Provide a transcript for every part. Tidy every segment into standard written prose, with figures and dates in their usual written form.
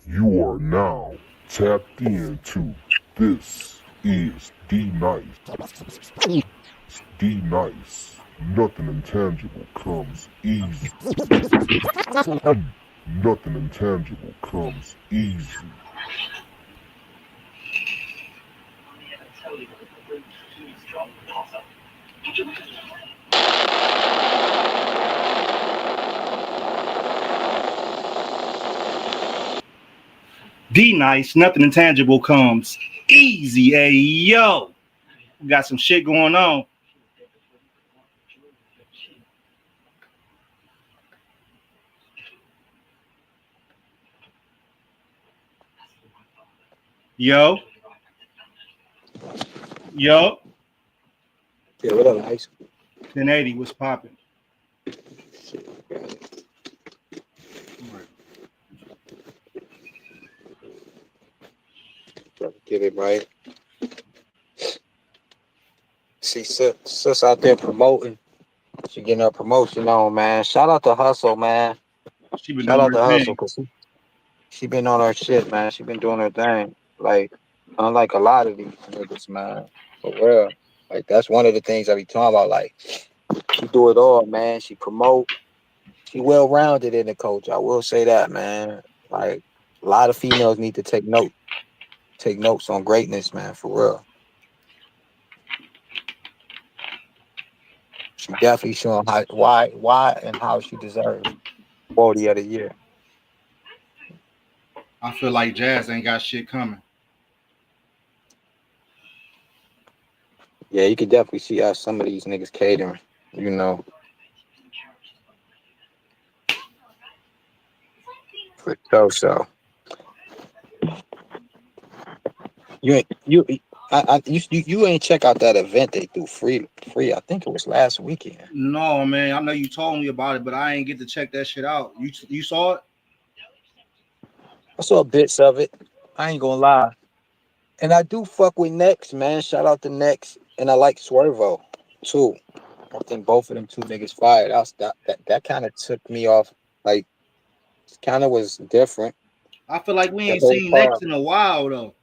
You are now tapped into This is D Nice. D Nice. Nothing intangible comes easy. Nothing intangible comes easy. D nice, nothing intangible comes easy. Hey yo, we got some shit going on. Yo, yo, Yeah, what up, nice? 1080, what's popping? Get it right. See, sis out there promoting. She getting her promotion on, man. Shout out to Hustle, man. She been Shout doing out her to Hustle, thing. cause she been on her shit, man. She been doing her thing. Like, unlike a lot of these niggas, man. For real. Like, that's one of the things I be talking about. Like, she do it all, man. She promote. She well rounded in the coach. I will say that, man. Like, a lot of females need to take notes on greatness, man. For real. She definitely showing why, and how she deserves 40 of the year. I feel like Jazz ain't got shit coming. Yeah, you could definitely see how some of these niggas catering, you know, for sure. So you ain't you ain't check out that event they do free. I think it was last weekend. No, man, I know you told me about it, but I ain't get to check that shit out. You saw it? I saw bits of it. I ain't gonna lie, and I do fuck with Next, man. Shout out to Next, and I like Swervo too. I think both of them two niggas fired. That kind of took me off. Like, kind of was different. I feel like we The ain't whole seen car. next in a while though.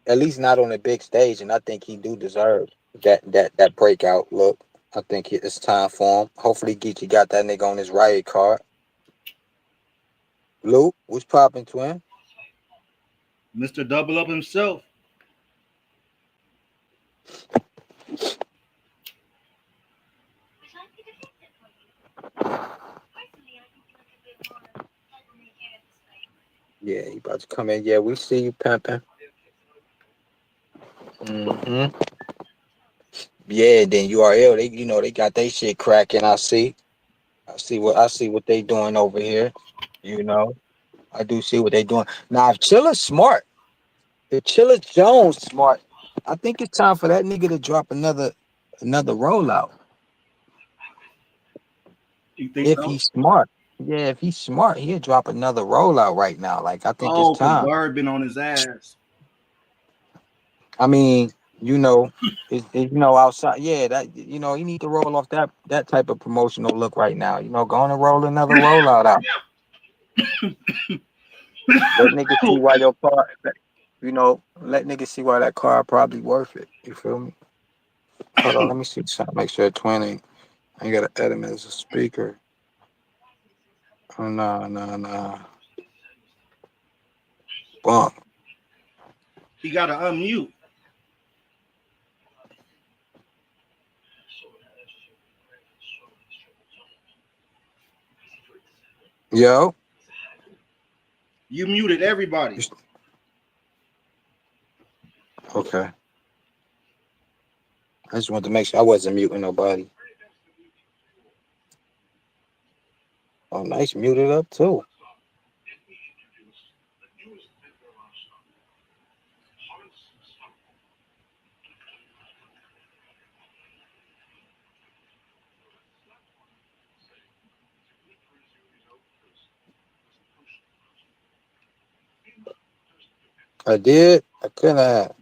At least not on a big stage, and I think he do deserve that breakout look. I think it's time for him. Hopefully, Geechee got that nigga on his riot card. Luke, what's popping, twin? Mr. Double Up himself. Yeah, he about to come in. Yeah, we see you, pimping. Mm-hmm. Yeah, then URL, they got their shit cracking. I see what they doing over here. You know, I do see what they doing. Now, if Chilla's smart, if Chilla Jones smart, I think it's time for that nigga to drop another rollout. You think If so? he's smart. Yeah, if he's smart, he'll drop another rollout right now. Like, I think it's Oh, cause time. Bird been on his ass. I mean, you know, outside. Yeah, that he need to roll off that type of promotional look right now. Go on and roll another rollout out. Let niggas see why your car. Let niggas see why that car probably worth it. You feel me? Hold on, let me see. Trying to make sure 20. I gotta add him as a speaker. Oh no, no, no. Bump. He gotta unmute. Yo. You muted everybody. Okay. I just wanted to make sure I wasn't muting nobody. Oh, nice, muted up too. I did. I couldn't have.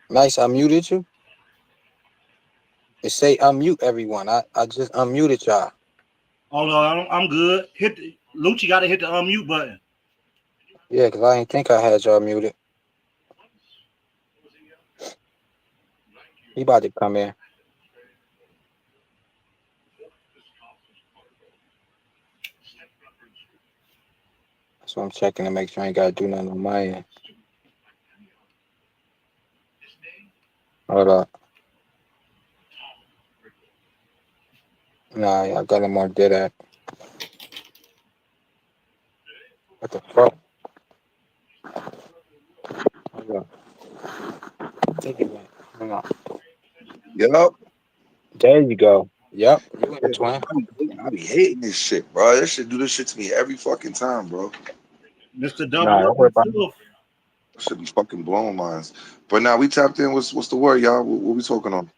Nice, I muted you. It say unmute everyone. I just unmuted y'all. Oh no, I'm good. Lucci got to hit the unmute button. Yeah, because I didn't think I had y'all muted. He about to come in. So I'm checking to make sure I ain't got to do nothing on my end. Hold up. Nah, I got him on dead at. What the fuck? Hold up. I think he went. Hang on. Yup. There you go. Yep. You in the Yeah, twin. I be hating this shit, bro. This shit do this shit to me every fucking time, bro. Mr. Double Nah, O don't worry about it. himself. Should be fucking blowing minds. But now we tapped in. What's the word, y'all? What we talking on?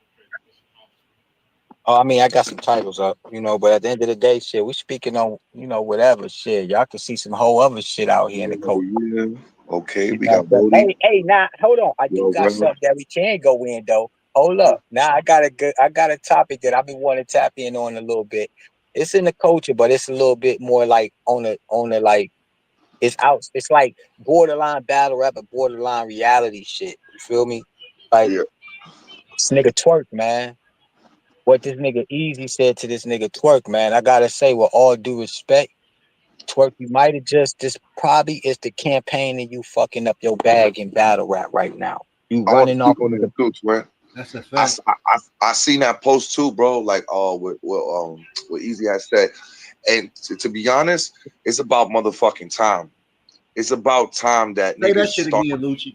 Oh, I mean, I got some titles up, but at the end of the day, shit, we speaking on, whatever shit. Y'all can see some whole other shit out here in the coast. Yeah. Okay, You we know got what I'm Bodie. saying? Hey, now hold on. I do Yo, got bro. something that we can go in though. Hold up. Now I got a topic that I've been wanting to tap in on a little bit. It's in the culture, but it's a little bit more like on the like it's out. It's like borderline battle rap, and borderline reality shit. You feel me? Like Yeah. this nigga Twerk, man. What this nigga Easy said to this nigga Twerk, man. I gotta say, with all due respect, Twerk, you might have this probably is the campaign and you fucking up your bag in battle rap right now. You I want to running off speak on of this the too, man. That's a I, fact. s- I seen that post too, bro. Like, what Easy has said. And to be honest, it's about motherfucking time. It's about time that Say niggas that shit start. again, Lucci.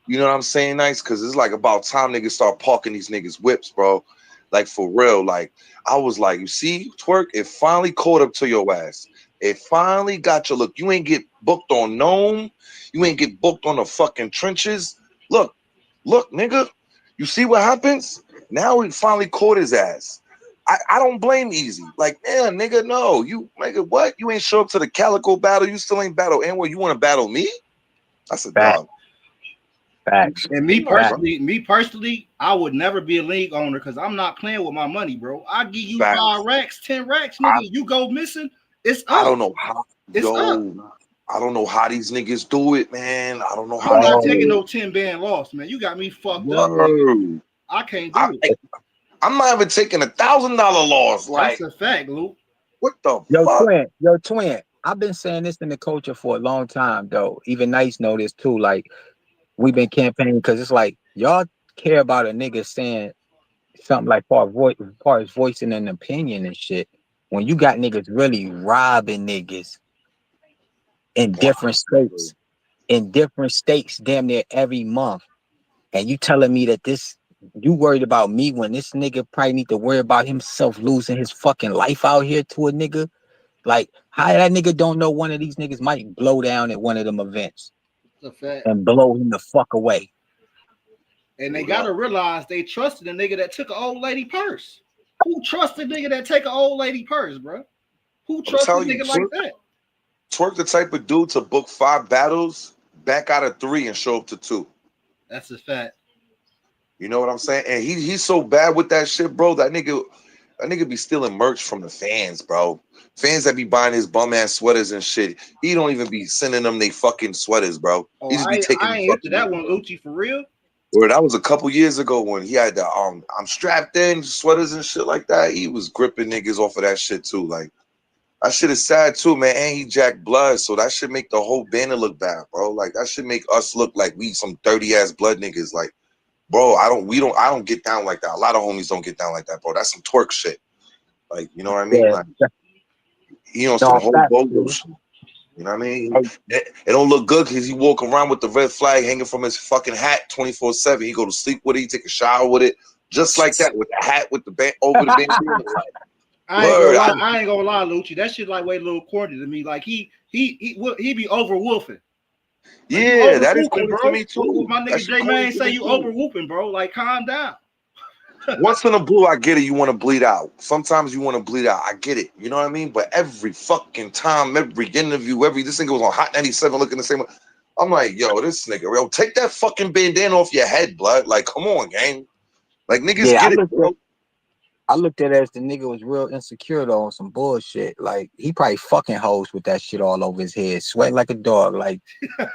You know what I'm saying? Nice, because it's like about time niggas start parking these niggas whips, bro. Like for real. Like I was like, you see, Twerk, it finally caught up to your ass. It finally got you. Look, you ain't get booked on Gnome. You ain't get booked on the fucking trenches. Look, nigga. You see what happens? Now he finally caught his ass. I don't blame Easy. Like, yeah, nigga, no. You nigga, what? You ain't show up to the Calico battle. You still ain't battle. And what, you want to battle me? That's a facts, dog. facts, And Come on, bro. me personally, I would never be a league owner because I'm not playing with my money, bro. I give you Facts. 5 racks, 10 racks, nigga. You go missing, it's I up. don't know how, It's up. yo. I don't know how these niggas do it, man. I don't know I'm how they not do taking bro. it. no 10 band loss, man. You got me fucked up, nigga. Word. I can't I, do it. I'm not even taking $1,000 loss. That's Like, a fact, Luke. what the Yo, fuck? twin. I've been saying this in the culture for a long time, though. Even Nice know this too. Like we've been campaigning because it's like y'all care about a nigga saying something like far as voicing an opinion and shit. When you got niggas really robbing niggas in Wow. different states, damn near every month, and you telling me that you worried about me when this nigga probably need to worry about himself losing his fucking life out here to a nigga? Like, how that nigga don't know one of these niggas might blow down at one of them events That's a fact. and blow him the fuck away? And they What gotta up? realize they trusted a nigga that took an old lady purse. Who trusted a nigga that take an old lady purse, bro? Who I'm trusted a telling you, nigga like that? Twerk the type of dude to book 5 battles, back out of 3, and show up to 2. That's a fact. You know what I'm saying? And he's so bad with that shit, bro. That nigga be stealing merch from the fans, bro. Fans that be buying his bum ass sweaters and shit. He don't even be sending them they fucking sweaters, bro. Oh, He just be taking I the ain't into fucking. that one, Lucci, for real. Or that was a couple years ago when he had the I'm strapped in sweaters and shit like that. He was gripping niggas off of that shit too. Like that shit is sad too, man. And he jacked blood, so that should make the whole banner look bad, bro. Like that should make us look like we some dirty ass blood niggas. Like, bro, I don't get down like that. A lot of homies don't get down like that, bro. That's some twerk shit. Like, you know what I mean? Yeah, Like he on some no whole facts, bogo dude. shit. You know what I mean? It don't look good because he walking around with the red flag hanging from his fucking hat 24/7. He go to sleep with it, he take a shower with it, just like that, with the hat with the band over the bandana. Like, I ain't gonna word. lie. I ain't gonna lie, Lucci. That shit like way a little corny to me. Like he be over woofing. Like you Yeah, over that is whooping, corny to bro. me What too. my That nigga shit J corny Man to say me you too. over whooping, bro. Like calm down. Once in a blue, I get it. You want to bleed out. Sometimes you want to bleed out. I get it. You know what I mean? But every fucking time, every interview, this thing was on Hot 97 looking the same. I'm like, yo, this nigga, yo, take that fucking bandana off your head, blood. Like, come on, gang. Like, niggas Yeah, get it, bro. I looked at it as the nigga was real insecure though on some bullshit. Like he probably fucking hoes with that shit all over his head, sweating like a dog. Like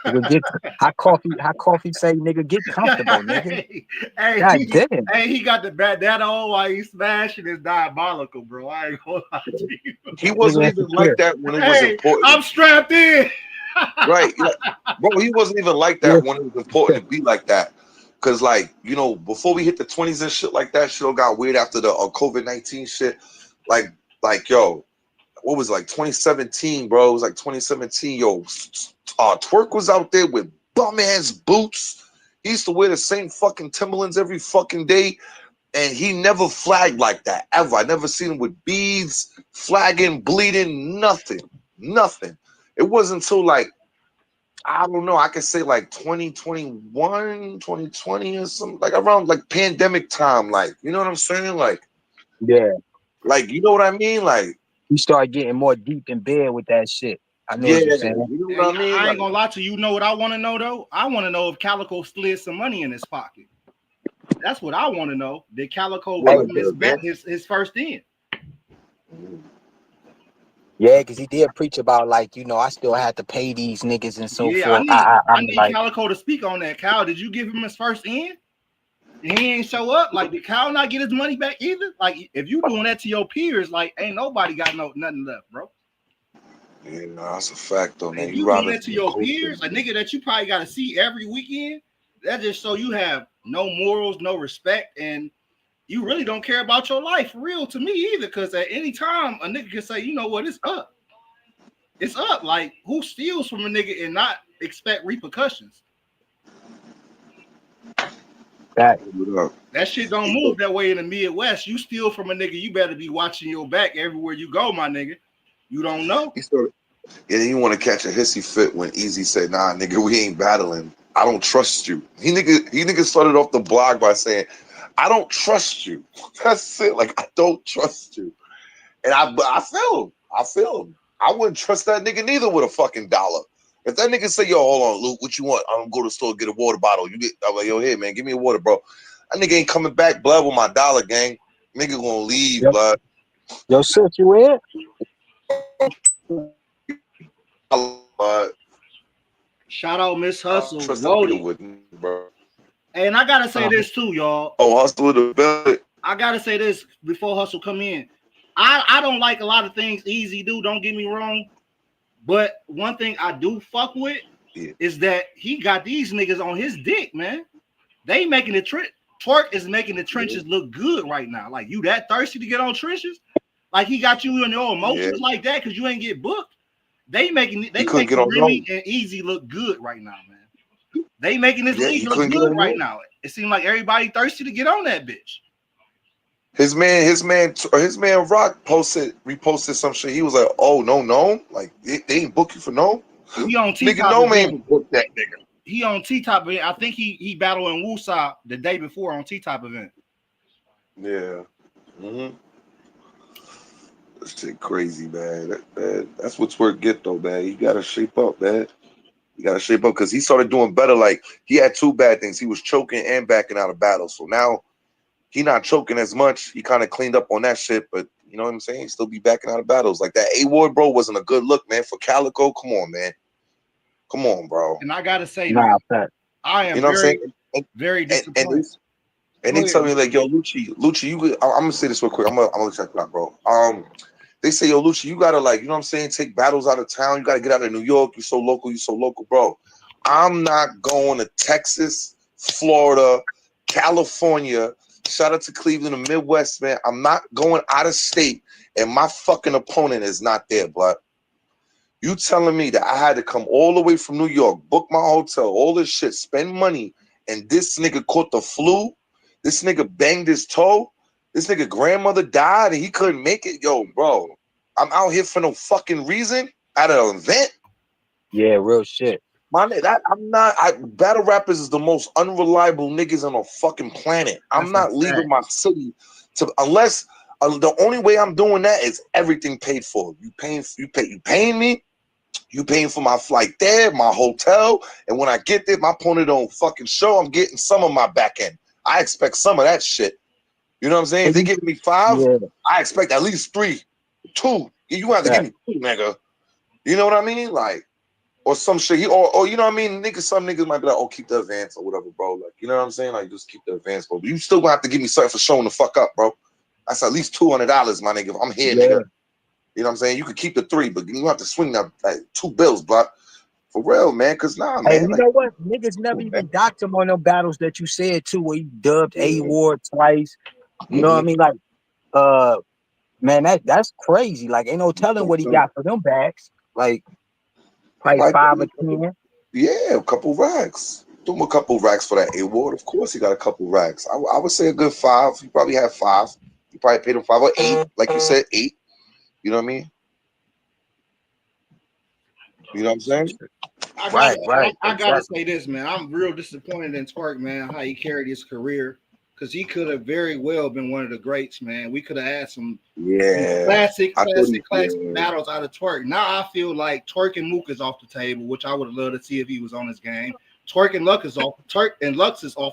nigga, get hot coffee say nigga get comfortable, nigga. Hey, God damn. he got the bat that on while he's smashing is diabolical, bro. I ain't gonna lie to you. He wasn't Nigga even like insecure. that when it was Hey, important. I'm strapped in. Right. Yeah. Bro, he wasn't even like that when it was important to be like that. Cause like, you know, before we hit the 20s and shit like that, shit all got weird after the COVID-19 shit. Like, yo, what was it, like 2017, bro? It was like 2017. Yo, Twerk was out there with bum ass boots. He used to wear the same fucking Timberlands every fucking day. And he never flagged like that, ever. I never seen him with beads, flagging, bleeding, nothing. Nothing. It wasn't until like, I don't know, I could say like 2021, 2020 or something, like around like pandemic time, like, you know what I'm saying? Yeah. Like, you know what I mean? Like, He started getting more deep in bed with that shit. I know yeah, what you're saying. you know Hey, what I mean? I ain't Like, gonna lie to you. You know what I want to know though? I want to know if Calico slid some money in his pocket. That's what I want to know. Did Calico what, give like him the event? his first in? Yeah, because he did preach about like, I still had to pay these niggas and so Yeah, I forth. need I I'm need like, Calico to speak on that. Cal, did you give him his first in? And he ain't show up. Like, did Cal not get his money back either? Like, if you doing that to your peers, like, ain't nobody got nothing left, bro. Yeah, no, that's a fact though, man. If You you doing robbing that to from the your coast. peers, a nigga that you probably got to see every weekend, that just show you have no morals, no respect, and you really don't care about your life for real to me either. Because at any time, a nigga can say, you know what, it's up. It's up. Like, who steals from a nigga and not expect repercussions? that. That shit don't move that way in the Midwest. You steal from a nigga, you better be watching your back everywhere you go, my nigga. You don't know. He started, yeah, you want to catch a hissy fit when Easy said, "Nah, nigga, we ain't battling. I don't trust you." He nigga started off the blog by saying, "I don't trust you." That's it. Like, I don't trust you, and I feel him. I feel him. I wouldn't trust that nigga neither with a fucking dollar. If that nigga say, "Yo, hold on, Luke, what you want? I'm gonna go to the store get a water bottle." I'm like, "Yo, here, man, give me a water, bro." That nigga ain't coming back, blood, with my dollar, gang. Nigga gonna leave, blood. Yo, shit, you in? Blood. Shout out Miss Hustle, Trust that nigga Wody. with me, bro. And I gotta say this too, y'all. Oh, Hustle with the belly. I gotta say this before Hustle come in. I don't like a lot of things Easy do. Don't get me wrong, but one thing I do fuck with is that he got these niggas on his dick, man. They making the Twerk is making the trenches look good right now. Like, you that thirsty to get on trenches? Like, he got you in your emotions like that because you ain't get booked. They making Remy and Easy look good right now, man. They making this league look good right now. It seems like everybody thirsty to get on that bitch. His man Rock reposted some shit. He was like, "Oh, no, like they ain't book you for no." He on T Nigga, no man booked that nigga. He on T-Top event. I think he battled in Woosah the day before on T-Top event. Yeah. Mm-hmm. That shit crazy, man. That's what Twerk get though, man. You gotta shape up, man. You gotta shape up because he started doing better. Like, he had two bad things. He was choking and backing out of battles. So now he not choking as much. He kind of cleaned up on that shit, but you know what I'm saying? He still be backing out of battles. Like, that A-Ward, bro, wasn't a good look, man. For Calico, come on, man. Come on, bro. And I gotta say, man, I am, you know what I'm saying? very disappointed. And they tell me, like, "Yo, Lucci, you." I'm gonna say this real quick. I'm gonna check it out, bro. They say, "Yo, Lucci, you gotta, like, you know what I'm saying? Take battles out of town. You gotta get out of New York. You so local, bro." I'm not going to Texas, Florida, California. Shout out to Cleveland and Midwest, man. I'm not going out of state, and my fucking opponent is not there, blood. You telling me that I had to come all the way from New York, book my hotel, all this shit, spend money, and this nigga caught the flu? This nigga banged his toe? This nigga grandmother died and he couldn't make it? Yo, bro, I'm out here for no fucking reason at an event? Yeah, real shit. Battle rappers is the most unreliable niggas on a fucking planet. I'm not leaving my city unless the only way I'm doing that is everything paid for. You paying me, you paying for my flight there, my hotel, and when I get there, my opponent don't fucking show, I'm getting some of my back end. I expect some of that shit. You know what I'm saying? If they give me 5, yeah, I expect at least 3, 2. You have to give me 2, nigga. You know what I mean? Like, or some shit. Or you know what I mean? Niggas, some niggas might be like, oh, keep the advance or whatever, bro. Like, you know what I'm saying? Like, just keep the advance, bro. But you still gonna have to give me something for showing the fuck up, bro. That's at least $200, my nigga. If I'm here, nigga. You know what I'm saying? You could keep the 3, but you have to swing that like 2 bills, but for real, man. Cause nah, Hey, man. you Like, know what? Niggas never even docked him on them battles that you said too, where he dubbed A Ward twice. You know what I mean? Like, man, that's crazy. Like, ain't no telling what he got for them bags. Like, probably 5 or 10. Yeah, a couple racks. Do him a couple racks for that award. Of course, he got a couple racks. I would say a good 5. He probably had 5. You probably paid him 5 or 8, like you said, 8. You know what I mean? You know what I'm saying? I gotta say this, man. I'm real disappointed in Twerk, man, how he carried his career. Because he could have very well been one of the greats, man. We could have had some classic battles out of Twerk. Now I feel like Twerk and Mook is off the table, which I would have loved to see if he was on his game. Twerk and Lux is off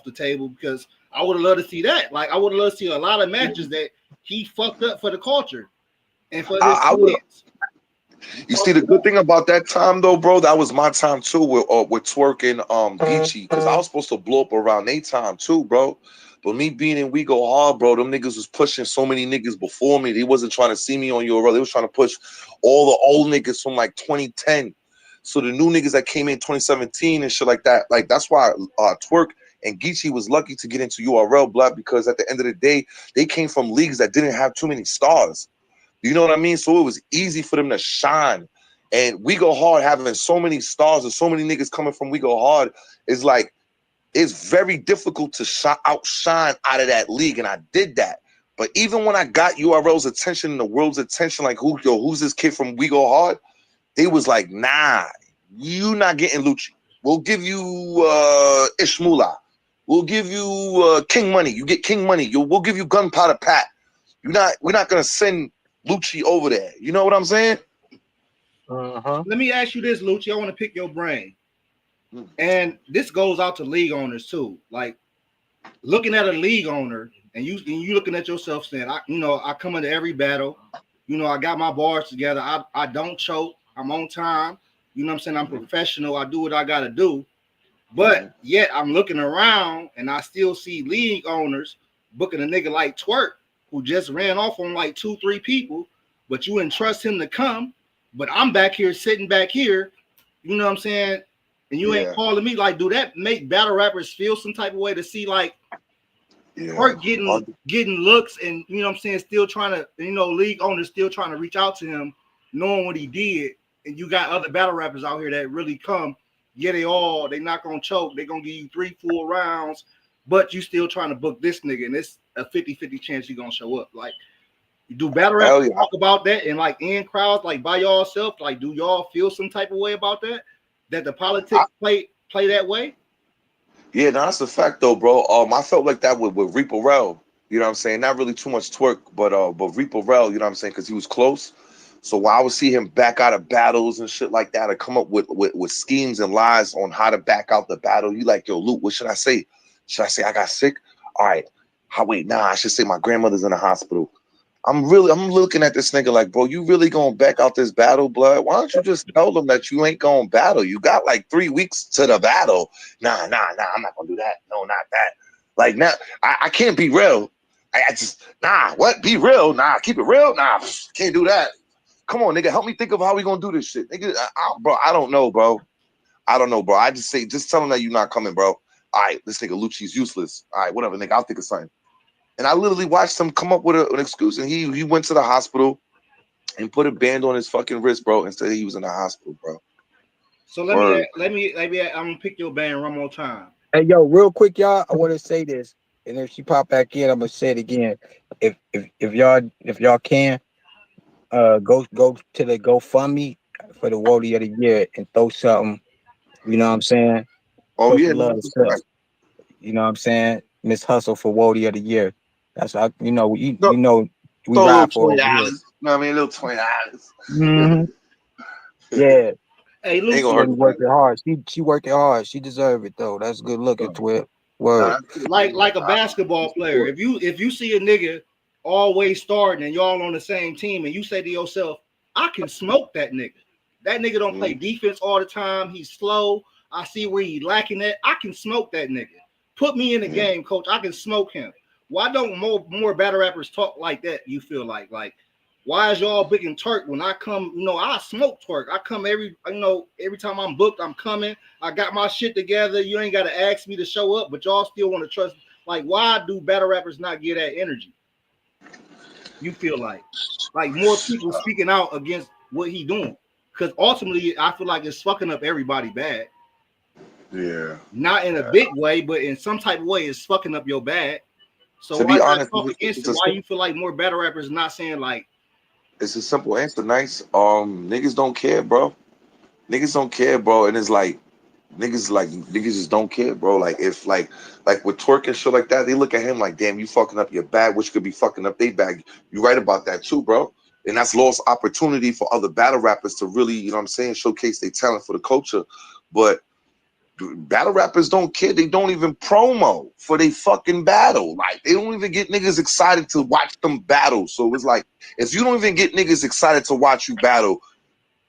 the table because I would have loved to see that. Like I would have loved to see a lot of matches that he fucked up for the culture and for his kids. You see, the good thing about that time, though, bro, that was my time too with Twerk and Geechee, because I was supposed to blow up around their time too, bro. But me being in We Go Hard, bro, them niggas was pushing so many niggas before me. They wasn't trying to see me on URL. They was trying to push all the old niggas from like 2010. So the new niggas that came in 2017 and shit like that, like that's why Twerk and Geechee was lucky to get into URL, blood, because at the end of the day, they came from leagues that didn't have too many stars. You know what I mean? So it was easy for them to shine. And We Go Hard having so many stars and so many niggas coming from We Go Hard is like, it's very difficult to outshine out of that league. And I did that. But even when I got URL's attention and the world's attention, like, who's this kid from We Go Hard? They was like, nah, you not getting Lucci. We'll give you Ishmula. We'll give you King Money. You get King Money. We'll give you Gunpowder Pat. We're not gonna send Lucci over there. You know what I'm saying? Let me ask you this, Lucci. I want to pick your brain. And this goes out to league owners too. Like looking at a league owner and you looking at yourself saying, I come into every battle. I got my bars together. I don't choke. I'm on time. You know what I'm saying? I'm professional. I do what I gotta do. But yet I'm looking around and I still see league owners booking a nigga like Twerk, who just ran off on like 2-3 people, but you entrust him to come. But I'm back here sitting back here, you know what I'm saying? And you ain't calling me. Like, do that make battle rappers feel some type of way to see like Twerk getting looks and you know what I'm saying, still trying to, league owners still trying to reach out to him, knowing what he did, and you got other battle rappers out here that really come. Yeah, they not gonna choke. They're gonna give you 3 full rounds, but you still trying to book this nigga, and it's a 50-50 chance you're gonna show up. Like, do battle rappers talk about that and like in crowds, like by yourself? Like, do y'all feel some type of way about that? That the politics play that way? Yeah, no, that's a fact though, bro. I felt like that with Reaper Rel. You know what I'm saying? Not really too much Twerk, but Reaper Rel, you know what I'm saying? Because he was close. So when I would see him back out of battles and shit like that, or come up with schemes and lies on how to back out the battle, you like, yo, Luke, what should I say? Should I say I got sick? All right. I should say my grandmother's in the hospital. I'm looking at this nigga like, bro, you really gonna back out this battle, blood? Why don't you just tell them that you ain't gonna battle? You got like 3 weeks to the battle. Nah, I'm not gonna do that. No, not that. Like, now, I can't be real. I just, what? Be real? Nah, keep it real? Nah, can't do that. Come on, nigga, help me think of how we gonna do this shit. Nigga, bro, I don't know, bro. I just tell him that you're not coming, bro. All right, this nigga Lucci's useless. All right, whatever, nigga, I'll think of something. And I literally watched him come up with an excuse, and he went to the hospital and put a band on his fucking wrist, bro, and said he was in the hospital, bro. So let me I'm gonna pick your band one more time. Hey, yo, real quick, y'all. I want to say this, and if she pop back in, I'm gonna say it again. If y'all can, go to the GoFundMe for the Woody of the Year and throw something. You know what I'm saying? Oh yeah, love stuff. You know what I'm saying? Miss Hustle for Woody of the Year. That's how we we ride for $20. You know what I mean? A little $20. Mm-hmm. Yeah. Hey, Lucy, working hard. She working hard. She deserve it though. That's good looking, Twit. Word. Like a basketball player. If you see a nigga always starting and y'all on the same team, and you say to yourself, I can smoke that nigga. That nigga don't play defense all the time. He's slow. I see where he's lacking at. I can smoke that nigga. Put me in the game, coach. I can smoke him. Why don't more battle rappers talk like that? You feel like why is y'all big and Turk when I come? I smoke Twerk. I come every time I'm booked, I'm coming. I got my shit together. You ain't got to ask me to show up, but y'all still want to trust. Like, why do battle rappers not get that energy? You feel like more people speaking out against what he doing? Because ultimately, I feel like it's fucking up everybody bad. Yeah. Not in a big way, but in some type of way, it's fucking up your bad. So to why be honest, talk against it? Why you feel like more battle rappers not saying like? It's a simple answer, nice. Niggas don't care, bro. Niggas don't care, bro. And it's like niggas just don't care, bro. Like if like with Twerk and shit like that, they look at him like, damn, you fucking up your bag, which could be fucking up their bag. You right about that too, bro. And that's lost opportunity for other battle rappers to really, you know what I'm saying, showcase their talent for the culture. But battle rappers don't care. They don't even promo for they fucking battle. Like they don't even get niggas excited to watch them battle. So it's like if you don't even get niggas excited to watch you battle,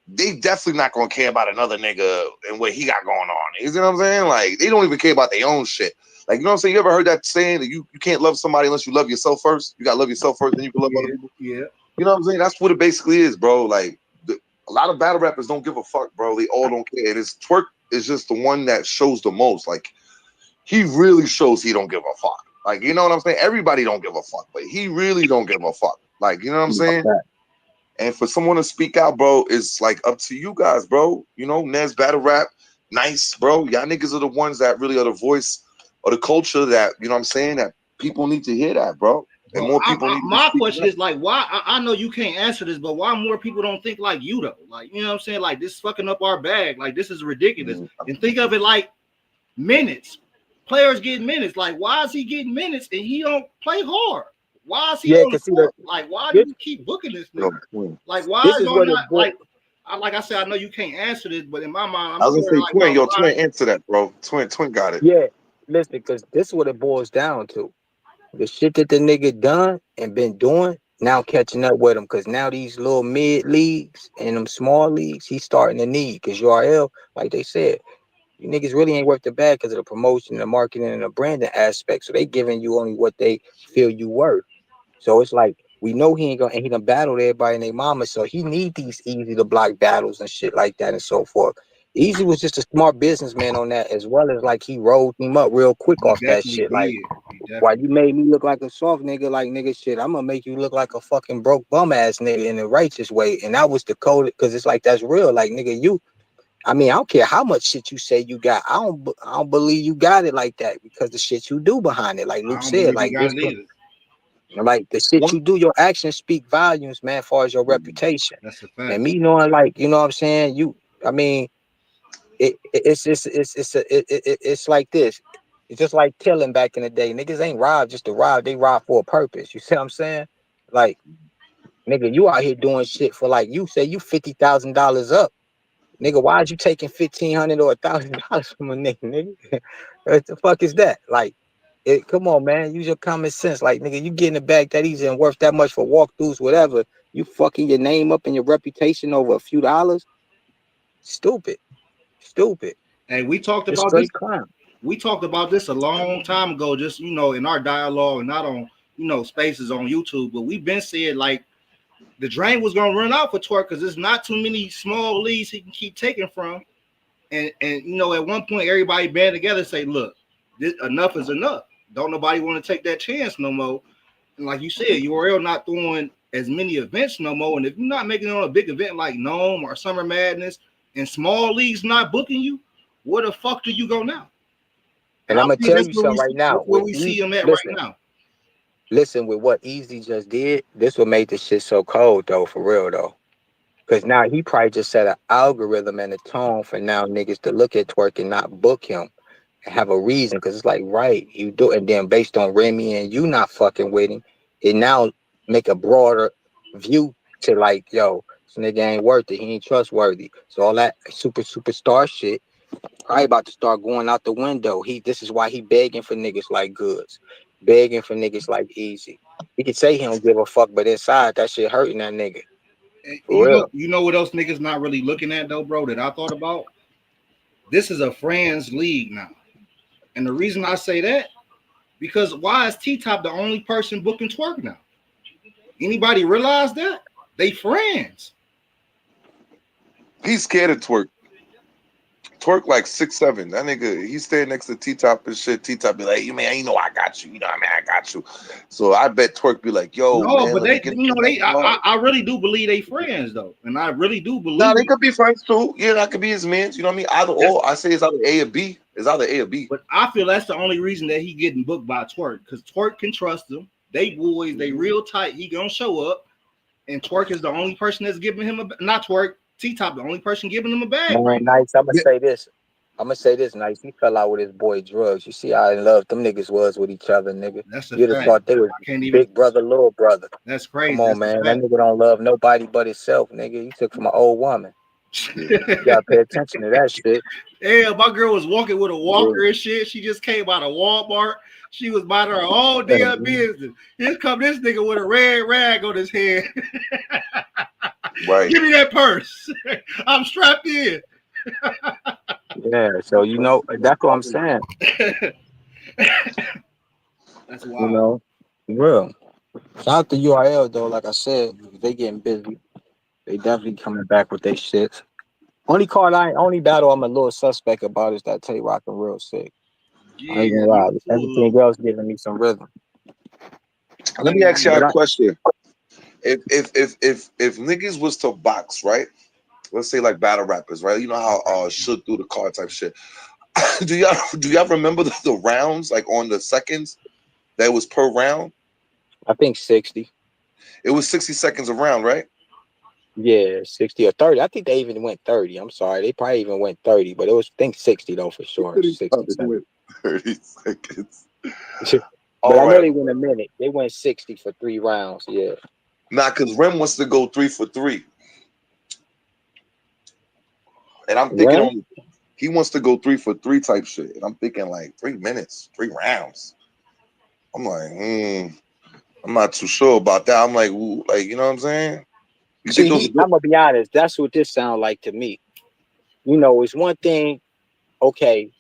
they definitely not gonna care about another nigga and what he got going on. You know what I'm saying? Like they don't even care about their own shit. Like you know what I'm saying? You ever heard that saying that you can't love somebody unless you love yourself first? You gotta love yourself first, then you can love other people. Yeah. You know what I'm saying? That's what it basically is, bro. Like a lot of battle rappers don't give a fuck, bro. They all don't care. And it's Twerk is just the one that shows the most. Like he really shows he don't give a fuck. Like you know what I'm saying? Everybody don't give a fuck, but he really don't give a fuck. Like you know what I'm saying? And for someone to speak out, bro, is like up to you guys, bro. You know, Nez battle rap, nice, bro. Y'all niggas are the ones that really are the voice of the culture that, you know what I'm saying, that people need to hear that, bro. And more people need to my speak question up. is like, why? I know you can't answer this, but why more people don't think like you though? Like, you know what I'm saying? Like this fucking up our bag. Like this is ridiculous. And think of it like minutes. Players get minutes. Like, why is he getting minutes and he don't play hard? Why is he on the court? Like, why do you keep booking this nigga? Like, why this is is y'all what not like? Like I said, I know you can't answer this, but in my mind, I I'm was sure gonna say, like y'all Twin, answer that, bro. Twin got it. Yeah, listen, because this is what it boils down to. The shit that the nigga done and been doing, now catching up with him. Because now these little mid leagues and them small leagues, he's starting to need. Because URL, like they said, you niggas really ain't worth the bag because of the promotion, the marketing, and the branding aspect. So they giving you only what they feel you worth. So it's like we know he ain't gonna, and he done battled everybody and their mama. So he need these easy to block battles and shit like that and so forth. Easy was just a smart businessman on that, as well as like he rolled him up real quick he off that definitely shit. Like, did. why you made me look like a soft nigga, like nigga shit, I'm gonna make you look like a fucking broke bum ass nigga in a righteous way. And that was the code, because it's like that's real. Like nigga, I mean, I don't care how much shit you say you got. I don't believe you got it like that because the shit you do behind it. Like I Luke don't said, believe he like got this, it either. like the shit you do, your actions speak volumes, man, as far as your reputation. That's a fact. And me knowing, like, you know what I'm saying? I mean, it's like this. It's just like killing back in the day. Niggas ain't robbed just to rob. They rob for a purpose. You see what I'm saying? Like, nigga, you out here doing shit for, like, you say you $50,000 up. Nigga, why is you taking $1,500 or $1,000 from a nigga? What the fuck is that? Like, come on, man. Use your common sense. Like, nigga, you getting it back that easy and worth that much for walkthroughs, whatever. You fucking your name up and your reputation over a few dollars. Stupid. Stupid. Hey, we talked Just about this. straight crime. We talked about this a long time ago, just in our dialogue, and not on spaces on YouTube. But we've been saying like the drain was gonna run out for Twerk because there's not too many small leads he can keep taking from. And at one point everybody band together and say, look, enough is enough. Don't nobody want to take that chance no more. And like you said, URL not throwing as many events no more. And if you're not making it on a big event like Gnome or Summer Madness and small leagues not booking you, where the fuck do you go now? And I'm gonna tell you something right now. That's where we see him at right now. Listen, with what Easy just did, this what made this shit so cold though, for real though. Because now he probably just set an algorithm and a tone for now niggas to look at Twerk and not book him and have a reason. Because it's like, right, you do. And then based on Remy and you not fucking with him, it now make a broader view to like, yo, this nigga ain't worth it. He ain't trustworthy. So all that superstar shit Probably about to start going out the window. This is why he begging for niggas like Goods, begging for niggas like Easy. He can say he don't give a fuck, but inside that shit hurting that nigga. For real. You know what else niggas not really looking at though, bro, that I thought about? This is a friends league now. And the reason I say that, because why is T-Top the only person booking Twerk now? Anybody realize that? They friends. He's scared of Twerk. Twerk like 6'7". That nigga, he staying next to T-Top and shit. T-Top be like, you man, you know I got you. You know what I mean? I got you. So I bet Twerk be like, yo, No, man, but let me get I really do believe they friends though. And I really do believe nah, they could be friends too. Yeah, that could be his mans. You know what I mean? Either or. I say it's either A or B. It's either A or B. But I feel that's the only reason that he getting booked by Twerk, because Twerk can trust him. They boys, they real tight. He gonna show up, and Twerk is the only person that's giving him not Twerk. T-Top the only person giving him a bag. All right, Nice. I'm gonna say this, Nice. He fell out with his boy Drugs. You see how in love them niggas was with each other, nigga. That's a You'd have fact. thought they was big brother, little brother. That's crazy. Come on, man. That nigga don't love nobody but himself, nigga. He took from an old woman. You gotta pay attention to that shit. Yeah, my girl was walking with a walker and shit. She just came out of Walmart. She was minding her own damn business. Here come this nigga with a red rag on his head. Right. Give me that purse. I'm strapped in. Yeah, so you know that's what I'm saying. That's wild. You know, real. Shout out to URL though, like I said, they getting busy. They definitely coming back with their shit. Only battle I'm a little suspect about is that Tay Rockin' real sick. Yeah, I ain't gonna lie. Everything else giving me some rhythm. Let me ask y'all a question. If niggas was to box, right? Let's say like battle rappers, right? You know how shoot through the car type shit. do y'all remember the rounds like on the seconds that was per round? I think 60. It was 60 seconds a round, right? Yeah, 60 or 30. I think they even went 30. I'm sorry. They probably even went 30, but it was, I think 60 though for sure. 60 seconds. 30 seconds. But I know they went a minute. They went 60 for 3 rounds. Yeah. Nah, because Rem wants to go 3 for 3. And I'm thinking he wants to go 3 for 3 type shit. And I'm thinking like 3 minutes, 3 rounds. I'm like, I'm not too sure about that. I'm like, ooh, like, you know what I'm saying? See, I'm gonna be honest. That's what this sounds like to me. You know, it's one thing. Okay,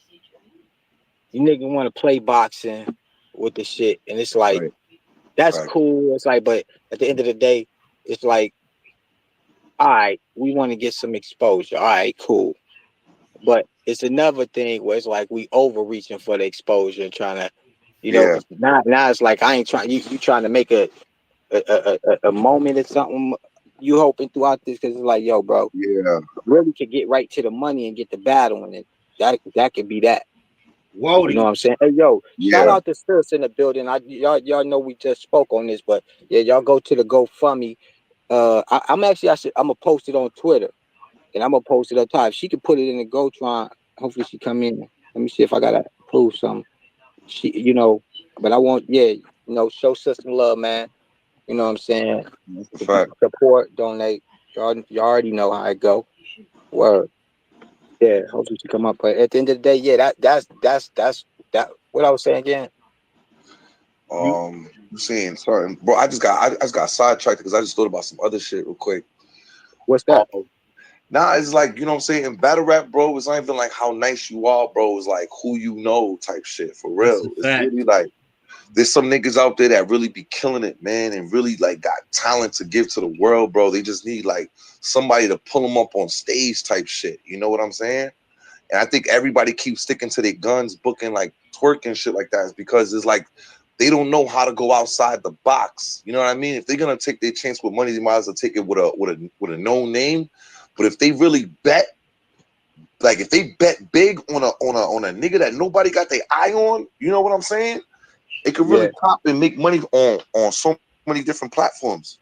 you nigga want to play boxing with the shit, and it's like that's cool. It's like, but at the end of the day, it's like, all right, we want to get some exposure. All right, cool. But it's another thing where it's like we overreaching for the exposure and trying to, you know, now it's like I ain't trying. You trying to make a moment or something. You hoping throughout this because it's like, yo, bro, really could get right to the money and get the battle, and that could be that. Whoa, you know what I'm saying? Hey, yo, shout out to Sis in the building. Y'all know we just spoke on this, but yeah, y'all go to the GoFundMe. I'm gonna post it on Twitter, and I'm gonna post it up top. If she can put it in the Gotron, hopefully she come in. Let me see if I gotta prove something. She, you know, but I want, show Sis some love, man. You know what I'm saying? Support, donate. Y'all already know how it go. Word. Yeah, hopefully she come up. But at the end of the day, yeah, that's that. What I was saying again. I'm saying sorry, bro. I just got sidetracked because I just thought about some other shit real quick. What's that? Nah, it's like, you know what I'm saying? In battle rap, bro, it's not even like how nice you are, bro. It's like who you know type shit for real. It's really like there's some niggas out there that really be killing it, man, and really like got talent to give to the world, bro. They just need like somebody to pull them up on stage type shit. You know what I'm saying? And I think everybody keeps sticking to their guns, booking like Twerk and shit like that, is because it's like they don't know how to go outside the box. You know what I mean? If they're gonna take their chance with money, they might as well take it with a known name. But if they really bet, like if they bet big on a nigga that nobody got their eye on, you know what I'm saying? It could really pop and make money on so many different platforms,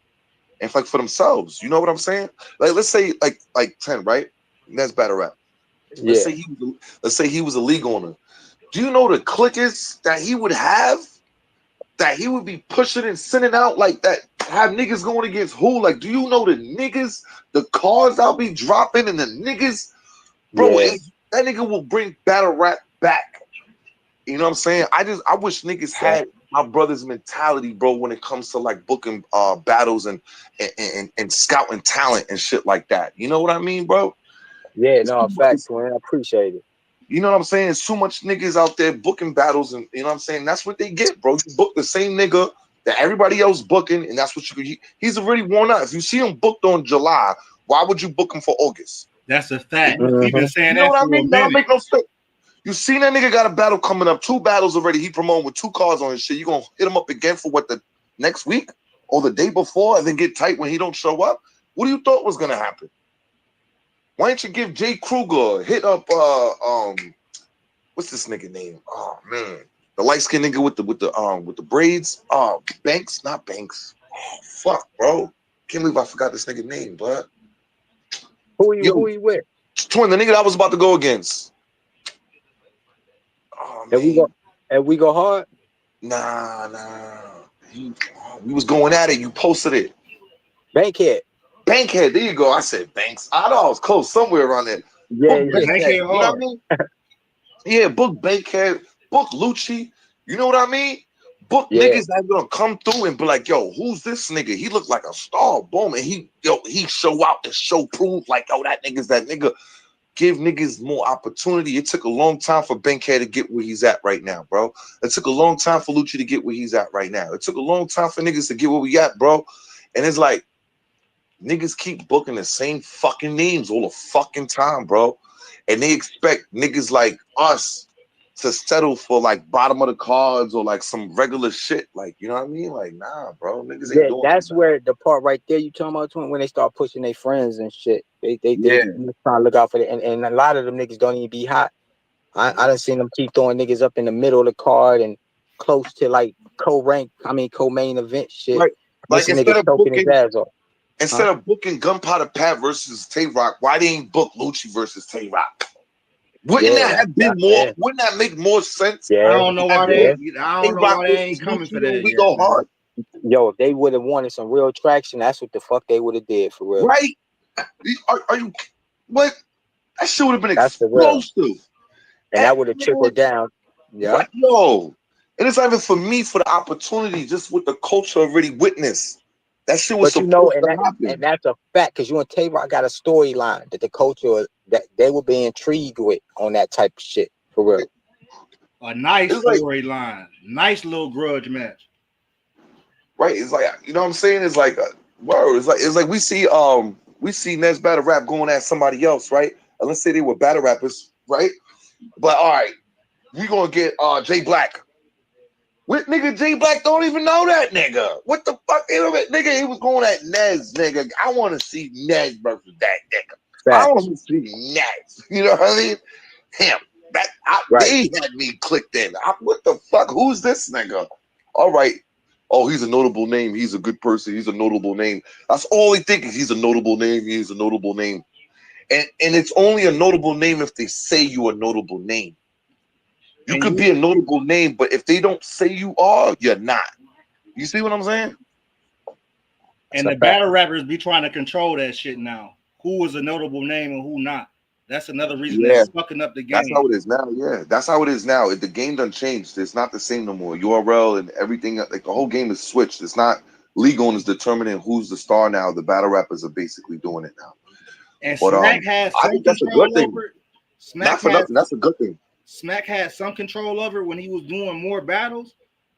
and like for themselves. You know what I'm saying? Like let's say like 10, right? That's battle rap. Let's say he was a league owner. Do you know the clickers that he would have? That he would be pushing and sending out like that, have niggas going against who? Like, do you know the niggas, the cars I'll be dropping and the niggas, bro? That nigga will bring battle rap back. You know what I'm saying? I wish niggas had my brother's mentality, bro, when it comes to like booking battles and scouting talent and shit like that. You know what I mean, bro? Yeah, no, facts, man. I appreciate it. You know what I'm saying? There's too much niggas out there booking battles, and you know what I'm saying? That's what they get, bro. You book the same nigga that everybody else booking, and that's what he's already worn out. If you see him booked on July, why would you book him for August? That's a fact. Mm-hmm. We've been saying You know that what for I mean? a That don't minute. make no sense. You seen that nigga got a battle coming up, 2 battles already. He promoting with 2 cars on his shit. You gonna hit him up again for what, the next week or the day before, and then get tight when he don't show up? What do you thought was gonna happen? Why don't you give Jay Kruger hit up what's this nigga name? Oh man, the light skinned nigga with the braids. Oh, Banks, not Banks. Oh fuck, bro. Can't believe I forgot this nigga name, but Who you with? Twin, the nigga that I was about to go against. Oh man. And we go hard. Nah. We was going at it. You posted it. Bankhead. Bankhead. There you go. I said Banks. I know I was close somewhere around there. Yeah, Book yeah. Bankhead you know what I hard. mean? Yeah, book Bankhead. Book Lucci. You know what I mean? Book niggas that gonna come through and be like, yo, who's this nigga? He look like a star. Boom. And he show out and show proof like, yo, that nigga's that nigga. Give niggas more opportunity. It took a long time for Bankhead to get where he's at right now, bro. It took a long time for Lucci to get where he's at right now. It took a long time for niggas to get where we at, bro. And it's like, niggas keep booking the same fucking names all the fucking time, bro. And they expect niggas like us to settle for like bottom of the cards or like some regular shit. Like, you know what I mean? Like, nah, bro. Niggas ain't doing that's that. where the part right there you talking about, when they start pushing their friends and shit. They Yeah. trying to look out for it. And a lot of them niggas don't even be hot. I done seen them keep throwing niggas up in the middle of the card and close to like co-main event shit. Right. Like This nigga choking his ass off. instead of booking Gunpowder Pat versus Tay Rock, why they ain't book Lucci versus Tay Rock? Wouldn't that have been more? Yeah. Wouldn't that make more sense? Yeah. I don't know why they ain't coming for that. We go hard. Yo, if they would have wanted some real traction, that's what the fuck they would have did for real. Right? Are you what? That shit would have been explosive. And that would have trickled down. Yeah. Right, yo. And it's not even for me, for the opportunity, just with the culture already witnessed. That shit was supposed to happen. And that's a fact, because you and Tay-Rock got a storyline that the culture, that they will be intrigued with on that type of shit, for real. A nice storyline. Nice little grudge match. Right. It's like, you know what I'm saying? It's like, word. It's like we see Nez Battle Rap going at somebody else, right? And let's say they were battle rappers, right? But all right, we gonna get Jay Black. What nigga? Jay Black don't even know that nigga. What the fuck? Nigga, he was going at Nez, nigga. I want to see Nez versus that nigga. Facts. I want to see Nez. You know what I mean? Him. They had me clicked in. What the fuck? Who's this nigga? All right. Oh, he's a notable name. He's a good person. He's a notable name. That's all they think is he's a notable name. He's a notable name. And it's only a notable name if they say you a notable name. You could be a notable name, but if they don't say you are, you're not. You see what I'm saying? And the battle rappers be trying to control that shit now. Who is a notable name and who not? That's another reason they're fucking up the game. That's how it is now. Yeah, that's how it is now. The game done changed. It's not the same no more. URL and everything, like the whole game is switched. It's not League owners determining who's the star now. The battle rappers are basically doing it now. And Smack has some control over it. Not for nothing. That's a good thing. Smack had some control over it when he was doing more battles,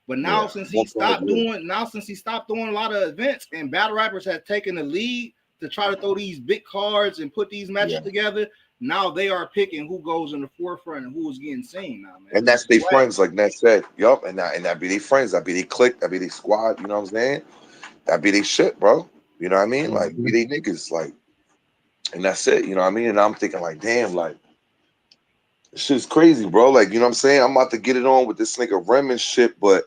but now since he stopped doing a lot of events and battle rappers have taken the lead to try to throw these big cards and put these matches together, now they are picking who goes in the forefront and who is getting seen now, man. And that's their friends, like Ned said. Yup, and that be their friends, that be their clique, that be their squad, you know what I'm saying? That be their shit, bro. You know what I mean? Like, be they niggas, like, and that's it, you know what I mean? And I'm thinking, like, damn, like, this shit's crazy, bro. Like, you know what I'm saying? I'm about to get it on with this nigga Rem and shit, but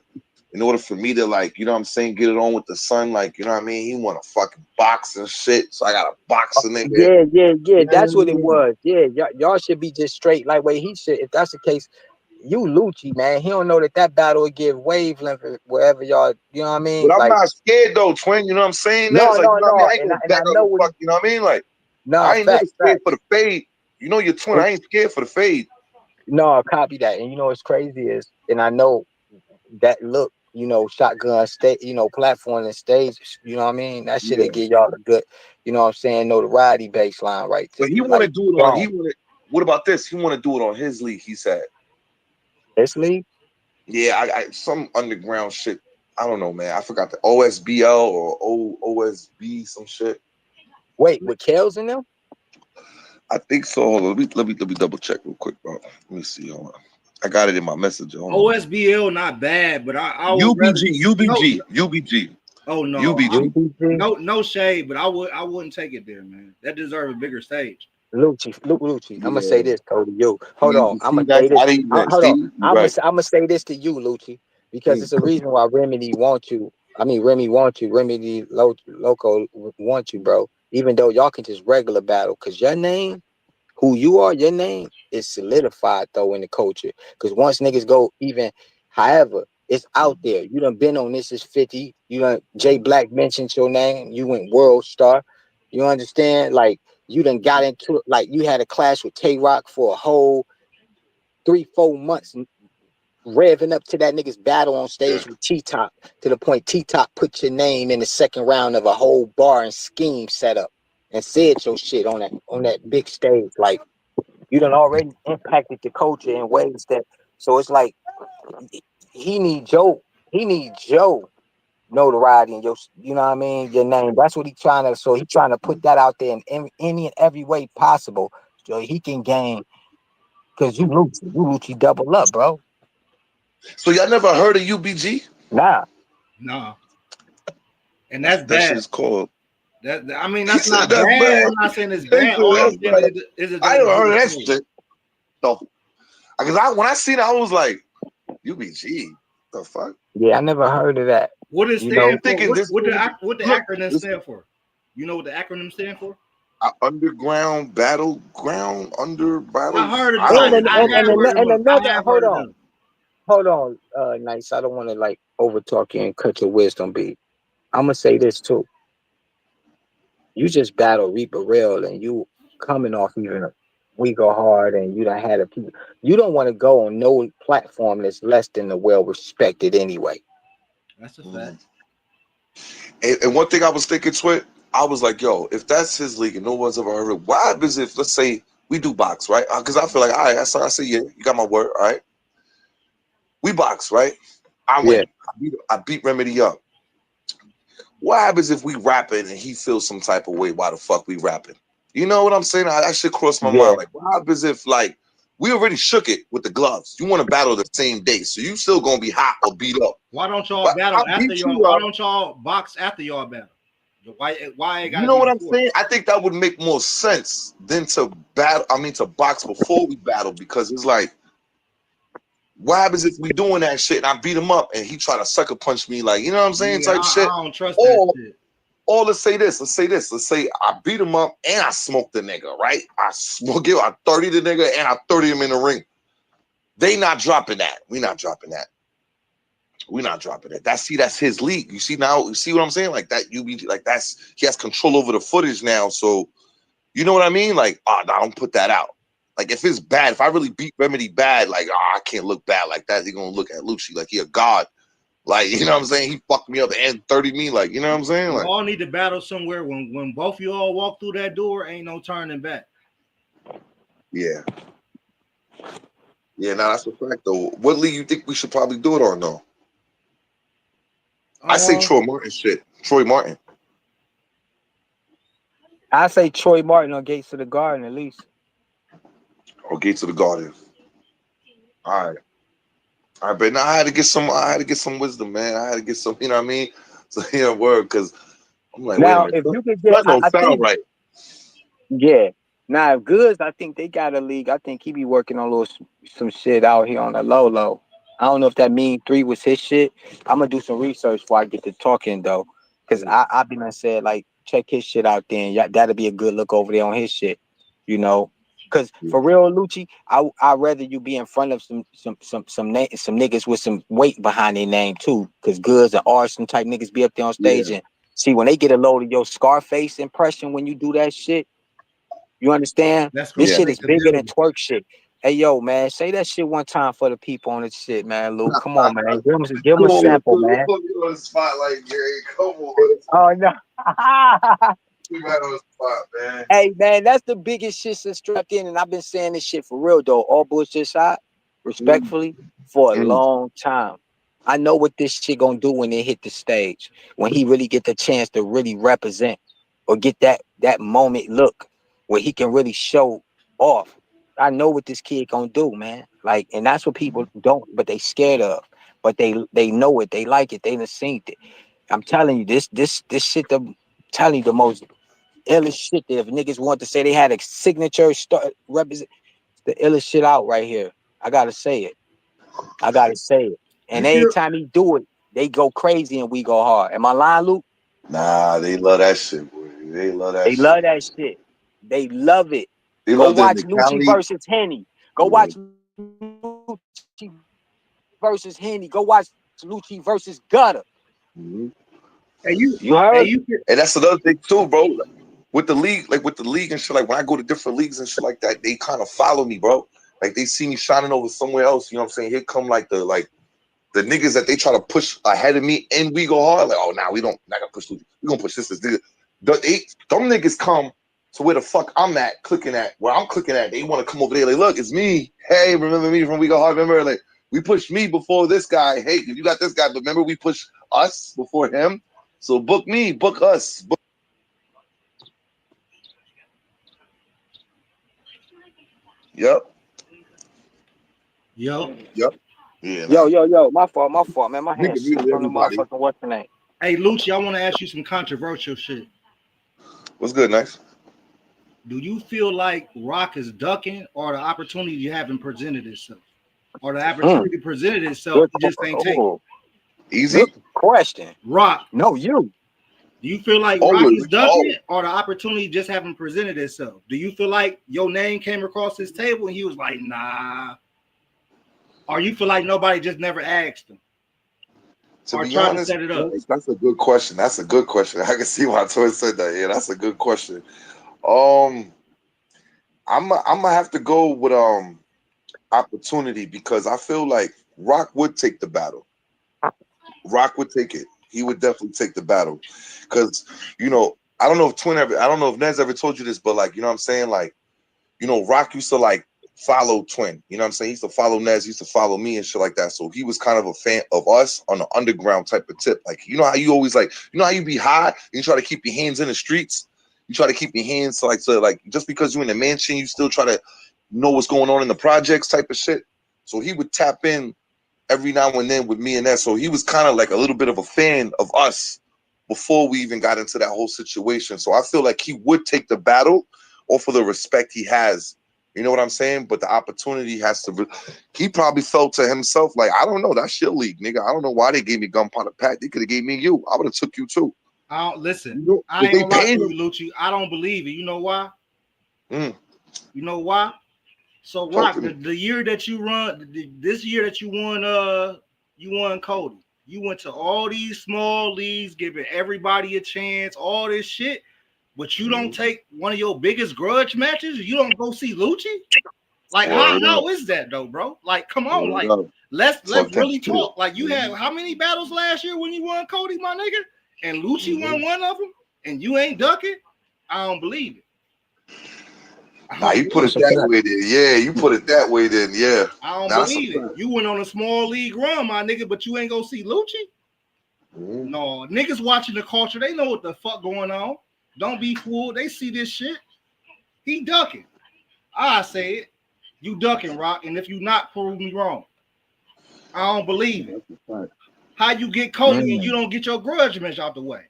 in order for me to, like, you know what I'm saying, get it on with the son, like, you know what I mean? He want to fucking box and shit, so I got to box the nigga. Yeah. That's what it was. Yeah, y'all should be just straight. Like, wait, he should, if that's the case, you Lucci, man. He don't know that battle would give wavelength wherever y'all, you know what I mean? But I'm like, not scared, though, twin. You know what I'm saying? No, like, no. I ain't gonna back up the fuck, you know what I mean? Like, I ain't never scared for the fade. You know your twin. I ain't scared for the fade. No, copy that. And you know what's crazy is, and I know that look, shotgun state, platform and stage, you know what I mean? That shit'll give y'all a good, you know what I'm saying, notoriety baseline right But to he the want to like do it on. He wanted. What about this? He want to do it on his league. He said. This league? Yeah, I some underground shit. I don't know, man. I forgot the OSBL or OSB, some shit. Wait, with Kales in them? I think so. Hold on. Let me double check real quick, bro. Let me see. Hold on. I got it in my messenger. Hold on. OSBL not bad, but I would UBG, rather, UBG, UBG. Oh no, UBG. no shade, but I wouldn't take it there, man. That deserves a bigger stage. Lucci. Yeah. I'm gonna say this, Cody. You hold You on. I'm see gonna say this. I didn't even Hold on. see. I'm Right. gonna say this to you, Lucci, because it's a reason why Remedy want you. I mean, Remy want you. Remedy Loco want you, bro. Even though y'all can just regular battle, cause your name, who you are, your name is solidified though in the culture. Cause once niggas go even, however, it's out there. You done been on This Is 50. You done Jay Black mentioned your name. You went world star. You understand? Like you done got into it. Like you had a clash with Tay Rock for a whole 3-4 months, revving up to that nigga's battle on stage with T-Top to the point T-Top put your name in the second round of a whole bar and scheme setup and said your shit on that big stage. Like you done already impacted the culture in ways that, so it's like he need Joe notoriety and your, you know what I mean, your name. That's what he's trying to. So he's trying to put that out there in any and every way possible, so he can gain. Cause you Lucci double up, bro. So y'all never heard of UBG? Nah. No, and that's That shit bad. is called. I mean, He that's said not that's bad. bad. I'm not saying it's He bad. said All I'm that's saying bad. is it I doesn't never heard of do that it. shit. So, because when I seen it, I was like, UBG. The fuck? Yeah, I never heard of that. What it You stand know, for? Thinking this What the look, acronym this stand for? You know what the acronym stand for? underground battleground under battle. I heard it. I don't and even I know. have heard of them. I another. have heard of them. Hold on, nice. I don't want to like over talk you and cut your wisdom beat. I'm gonna say this too. You just battle Reaper Real, and you coming off even a We Go Hard, and you done had a people. You don't want to go on no platform that's less than the well respected anyway. That's a fact. And one thing I was thinking, Twit, I was like, yo, if that's his league and no one's ever heard of it, what happens if, let's say, we do box, right? Because I feel like, all right, I say, yeah, you got my word, all right? We box, right? I win. Yeah. I beat Remedy up. What happens if we rapping and he feels some type of way? Why the fuck we rapping? You know what I'm saying? That shit crossed my mind. Like, what happens if, like, we already shook it with the gloves? You want to battle the same day, so you still gonna be hot or beat up. Why don't y'all But battle I after beat y'all? you Why up. don't y'all box after y'all battle? Why it You gotta know be what I'm before? saying? I think that would make more sense than to battle. I mean, to box before we battle, because it's like, what happens if we doing that shit and I beat him up and he try to sucker punch me, like, you know what I'm saying, Yeah, type shit? I don't trust that shit. Or let's say this. Let's say I beat him up and I smoked the nigga, right? I 30 the nigga and I 30 him in the ring. They not dropping that. We not dropping that. We're not dropping it. That's his league. You see now, you see what I'm saying? Like that, he has control over the footage now. So you know what I mean? Like, no, don't put that out. Like if it's bad, if I really beat Remedy bad, like, I can't look bad like that. They're gonna look at Lucci like he a god. Like, you know what I'm saying? He fucked me up and 30 me, like, you know what I'm saying? You Like, all need to battle somewhere when both of you all walk through that door, ain't no turning back. yeah. Yeah, now that's a fact though. What league you think we should probably do it on though? I say Troy Martin shit. Troy Martin. I say Troy Martin on Gates of the Garden at least. Or Gates of the Garden. All right. All right, but now I had to get some wisdom, man. I had to get some, you know what I mean? So yeah, word, because I'm like, wait a Now, minute. if you could get, That don't I sound think, right. yeah. Now, if Goods, I think they got a league. I think he be working on some shit out here on the low. I don't know if that mean 3 was his shit. I'm gonna do some research before I get to talking though, because I've been said like check his shit out there, and that'll be a good look over there on his shit, you know. Because for real, Lucci, I'd rather you be in front of some niggas with some weight behind their name too. Because Goods and Arson type niggas be up there on stage and see when they get a load of your Scarface impression when you do that shit. You understand? That's This gonna shit take is the bigger than building. twerk shit. Hey yo, man, say that shit one time for the people on this shit, man. Luke, come on, man. Give him a Yo, sample, man. put me on the spot like Gary. Come on. Oh no. Put me right on the spot, man. Hey man, that's the biggest shit since strapped in, and I've been saying this shit for real though. All bullshit shot, respectfully, for a long time. I know what this shit gonna do when it hit the stage. When he really get the chance to really represent or get that moment look where he can really show off. I know what this kid gonna do, man. Like, and that's what people don't, but they scared of. But they know it, they like it, they done seen it. I'm telling you, this shit. I'm telling you, the most illest shit that if niggas want to say they had a signature start represent the illest shit out right here. I gotta say it. I gotta say it. And You feel anytime he do it, they go crazy and we go hard. Am I lying, Luke? Nah, they love that shit, boy. They love that They shit. love that shit. They love it. They Go love the watch Lucci Cali. versus Henny. Go watch Lucci versus Henny. Go watch Lucci versus Gutter. Mhm. and you You and heard? you feel, And that's another thing too, bro. Like, with the league, and shit, like when I go to different leagues and shit like that, they kind of follow me, bro. Like they see me shining over somewhere else. You know what I'm saying? Here come the niggas that they try to push ahead of me, and we go hard. Like, oh, nah, we don't not gonna push. We gonna push this nigga. Them niggas come to where the fuck I'm at, clicking at where I'm clicking at. They want to come over there. Like, look, it's me. Hey, remember me from We Go Hard? Remember, like we pushed me before this guy. Hey, you got this guy, but remember we pushed us before him. So book me, book us. Yep. yo. Yep. Yeah, nah. Yo. My fault, man. My Nigga hand muted slipped on the everybody. motherfucking what's the name? Hey, Lucci, I want to ask you some controversial shit. What's good, nice? Do you feel like Rock is ducking, or the opportunity haven't presented itself, or the opportunity presented itself, Good, it just ain't taken? good Easy? question. Rock, No, you. do you feel like Rock is Always. ducking, or the opportunity just haven't presented itself? Do you feel like your name came across his table and he was like, nah? Or you feel like nobody just never asked him To or be tried to honest, set it up? that's a good question. That's a good question. I can see why Toy said that. Yeah, that's a good question. Um, I'm gonna have to go with opportunity because I feel like Rock would take the battle. Rock would take it. He would definitely take the battle. Cause I don't know if I don't know if Nez ever told you this, but like, you know what I'm saying? Like, Rock used to like follow Twin. You know what I'm saying? He used to follow Nez, he used to follow me and shit like that. So he was kind of a fan of us on the underground type of tip. Like, you know how you always like, how you be high and you try to keep your hands in the streets? You try to keep your hands to just because you're in the mansion, you still try to know what's going on in the projects type of shit. So he would tap in every now and then with me and that. So he was kind of like a little bit of a fan of us before we even got into that whole situation. So I feel like he would take the battle or for the respect he has. You know what I'm saying? But the opportunity has to. He probably felt to himself like, I don't know, that's your league, nigga. I don't know why they gave me Gunpowder Pat. They could have gave me you. I would have took you too. I don't listen. You know, I if ain't they gonna lie paid to him, you, Lucci. I don't believe it. You know why? mm, You know why? So talk to Rock, me. the year that you run, this year that you won Cody. You went to all these small leagues, giving everybody a chance, all this shit, but you don't take one of your biggest grudge matches. You don't go see Lucci. Like Word up. how is that though, bro? Like, come on, Word like up. let's Talk that really shit. talk. Like, you had how many battles last year when you won Cody, my nigga? And Lucci won one of them, and you ain't ducking? I don't believe it. Nah, you put it That's a that fact. way then. Yeah, you put it that way then. Yeah. I don't Nah, that's a believe it. fact. You went on a small league run, my nigga, but you ain't go see Lucci? Mhm. No, niggas watching the culture, they know what the fuck going on. Don't be fooled. They see this shit. He ducking. I say it. You ducking, Rock, and if you not, prove me wrong. I don't believe it. That's a fact. How you get Cody and you don't get your grudge match out the way?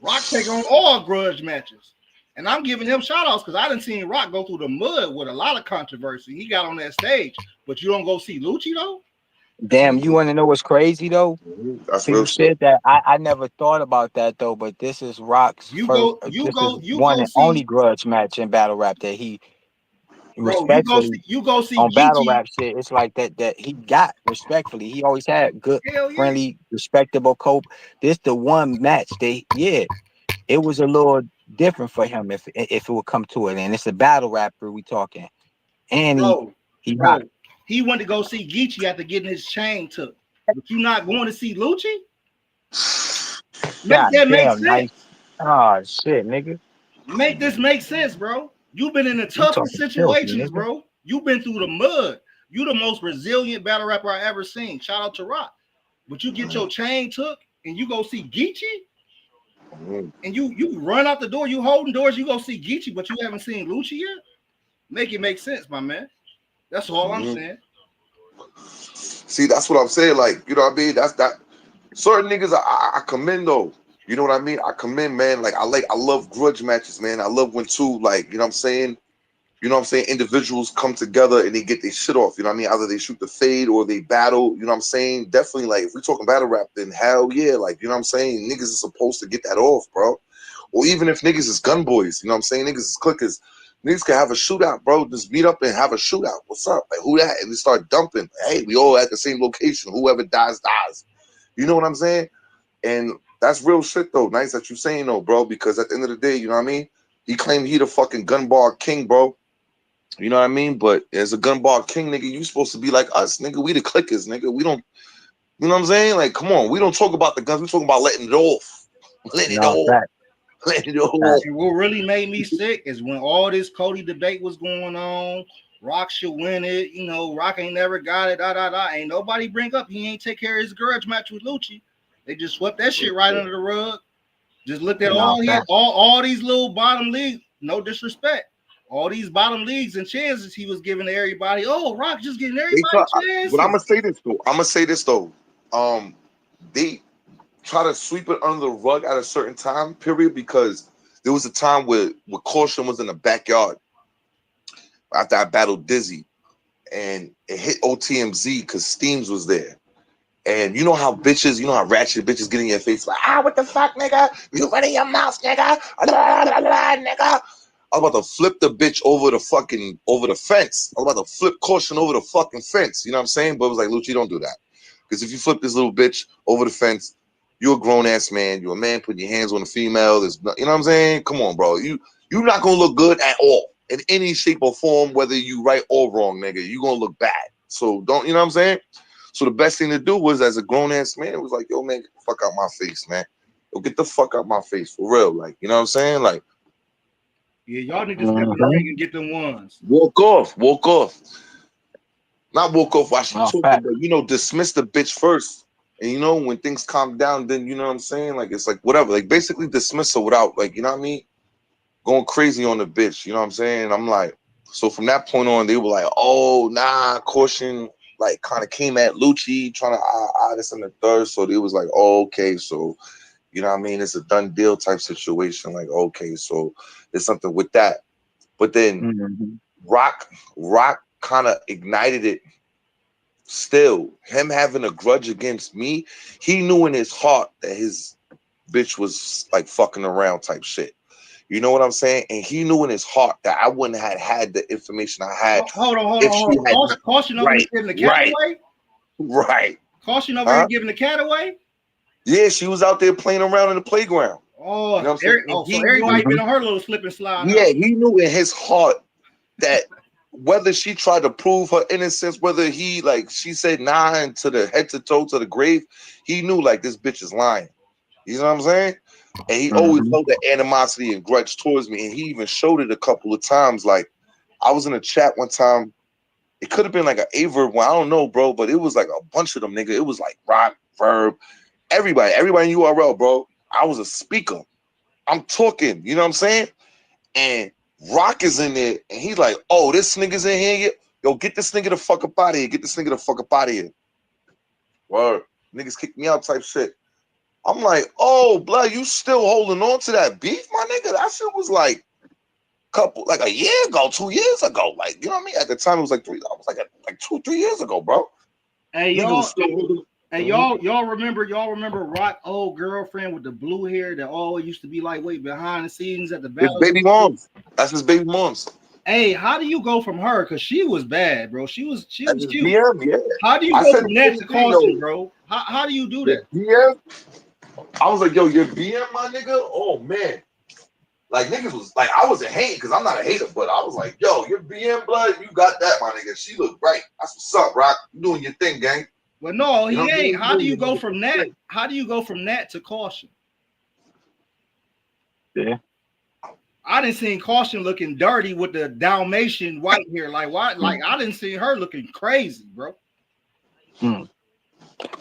Rock take on all grudge matches. And I'm giving him shout outs because I didn't see Rock go through the mud with a lot of controversy. He got on that stage, but you don't go see Lucci though? Damn, you want to know what's crazy though? That's So real you shit. said that I never thought about that though, but this is Rock's You first. go, you This is go, you one go and only see, grudge match in battle rap that he bro. You go see, respectfully on battle Geechee. rap shit. It's like that he got respectfully. He always had good, Hell yeah. friendly, respectable cope. This the one match it was a little different for him if it would come to it. And it's a battle rapper we talking. And he hot. He went to go see Geechee after getting his chain took. But you not going to see Lucci? Make sense. Nice. Oh shit, nigga. Make this make sense, bro. You've been in the toughest situations, bro. You've been through the mud. You the most resilient battle rapper I ever seen. Shout out to Rock. But you get your chain took and you go see Geechee, and you run out the door. You holding doors. You go see Geechee, but you haven't seen Lucci yet. Make it make sense, my man. That's all I'm saying. See, that's what I'm saying. Like, you know what I mean? That's that. Certain niggas I commend though. You know what I mean? I commend, man. Like, I love grudge matches, man. I love when two, like, you know what I'm saying? You know what I'm saying? Individuals come together and they get their shit off. You know what I mean? Either they shoot the fade or they battle. You know what I'm saying? Definitely, like, if we're talking battle rap, then hell yeah. Like, you know what I'm saying? Niggas is supposed to get that off, bro. Or even if niggas is gun boys, you know what I'm saying? Niggas is clickers. Niggas can have a shootout, bro. Just meet up and have a shootout. What's up? Like, who that? And they start dumping. Hey, we all at the same location. Whoever dies, dies. You know what I'm saying? And that's real shit, though. Nice that you saying, though, bro, because at the end of the day, you know what I mean? He claimed he the fucking gun bar king, bro. You know what I mean? But as a gun bar king, nigga, you supposed to be like us, nigga. We the clickers, nigga. We don't, you know what I'm saying? Like, come on. We don't talk about the guns. We talking about letting it off. Letting it off. Letting it off. See, what really made me sick is when all this Cody debate was going on. Rock should win it. You know, Rock ain't never got it. Ain't nobody bring up he ain't take care of his grudge match with Lucci. They just swept that shit right under the rug. Just looked at all these little bottom leagues. No disrespect. All these bottom leagues and chances he was giving to everybody. Oh, Rock just getting everybody chances. But I'm gonna say this though. They try to sweep it under the rug at a certain time period because there was a time where Caution was in the backyard after I battled Dizzy, and it hit OTMZ because Steams was there. And you know how bitches, you know how ratchet bitches get in your face like, what the fuck, nigga? You running your mouth, nigga? Nigga. I was about to flip the bitch over the fence. I was about to flip Caution over the fucking fence. You know what I'm saying? But it was like, Lucci, don't do that. Because if you flip this little bitch over the fence, you're a grown ass man. You're a man putting your hands on a female. There's no, you know what I'm saying? Come on, bro. You're not gonna look good at all in any shape or form, whether you right or wrong, nigga. You're gonna look bad. So don't, you know what I'm saying? So the best thing to do was, as a grown ass man, was like, yo, man, get the fuck out my face, man. Yo, get the fuck out my face for real. Like, you know what I'm saying? Like, yeah, y'all need to step in the ring and get them ones. Walk off. Not walk off while she talking, but you know, dismiss the bitch first. And you know, when things calm down, then you know what I'm saying? Like, it's like whatever. Like, basically dismiss her without, like, you know what I mean? Going crazy on the bitch. You know what I'm saying? And I'm like, so from that point on, they were like, oh, nah, Caution, like, kind of came at Lucci, trying to this and the third. So they was like, oh, okay, so, you know what I mean? It's a done deal type situation. Like, okay, so there's something with that. But then Rock kind of ignited it. Still, him having a grudge against me, he knew in his heart that his bitch was like fucking around type shit. You know what I'm saying? And he knew in his heart that I wouldn't have had the information I had. Hold on. Caution over here giving the cat away? Right. Caution over here giving the cat away? Yeah, she was out there playing around in the playground. Oh, you know so everybody been on her little slip and slide. Yeah, he knew in his heart that whether she tried to prove her innocence, whether he, like, she said nah and to the head to toe to the grave, he knew, like, this bitch is lying. You know what I'm saying? And he always held that animosity and grudge towards me. And he even showed it a couple of times. Like, I was in a chat one time. It could have been like an Averb one. I don't know, bro. But it was like a bunch of them, nigga. It was like Rock, Verb, everybody in URL, bro. I was a speaker. I'm talking. You know what I'm saying? And Rock is in there. And he's like, oh, this nigga's in here. Yo, get this nigga the fuck up out of here. Get this nigga the fuck up out of here. Word. Niggas kicked me out type shit. I'm like, oh, blood, you still holding on to that beef, my nigga? That shit was like a year ago, 2 years ago. Like, you know what I mean? At the time, it was like 2, 3 years ago, bro. Hey, y'all remember Rock old girlfriend with the blue hair that always used to be like behind the scenes at the battle? His baby moms. That's his baby moms. Hey, how do you go from her? Because she was bad, bro. She was cute. DM, yeah. How do you go from that to Caution, bro? How do you do that? DM. I was like, yo, your BM, my nigga? Oh, man. Like niggas was like, I wasn't hating because I'm not a hater, but I was like, yo, your BM blood, you got that, my nigga. She look right. That's what's up, Rock. You doing your thing, gang. Well, no, he You know, ain't. How do you you go know, from that? How do you go from that to Caution? Yeah. I didn't see Caution looking dirty with the Dalmatian white hair. Like why? Like I didn't see her looking crazy, bro.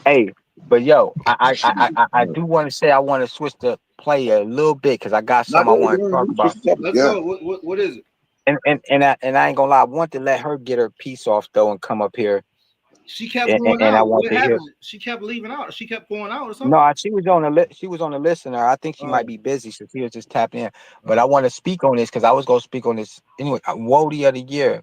Hey, but yo, I do want to say I want to switch the play a little bit because I got Not something I want to talk about. Let's go. What is it? And I ain't gonna lie, I want to let her get her piece off though and come up here. She kept going And I out. want What to hear. happened? She kept leaving out. She kept going out or something. No, she was on the she was on the listener. I think she might be busy, so she was just tapping in. But I want to speak on this because I was gonna speak on this anyway. Wody of the year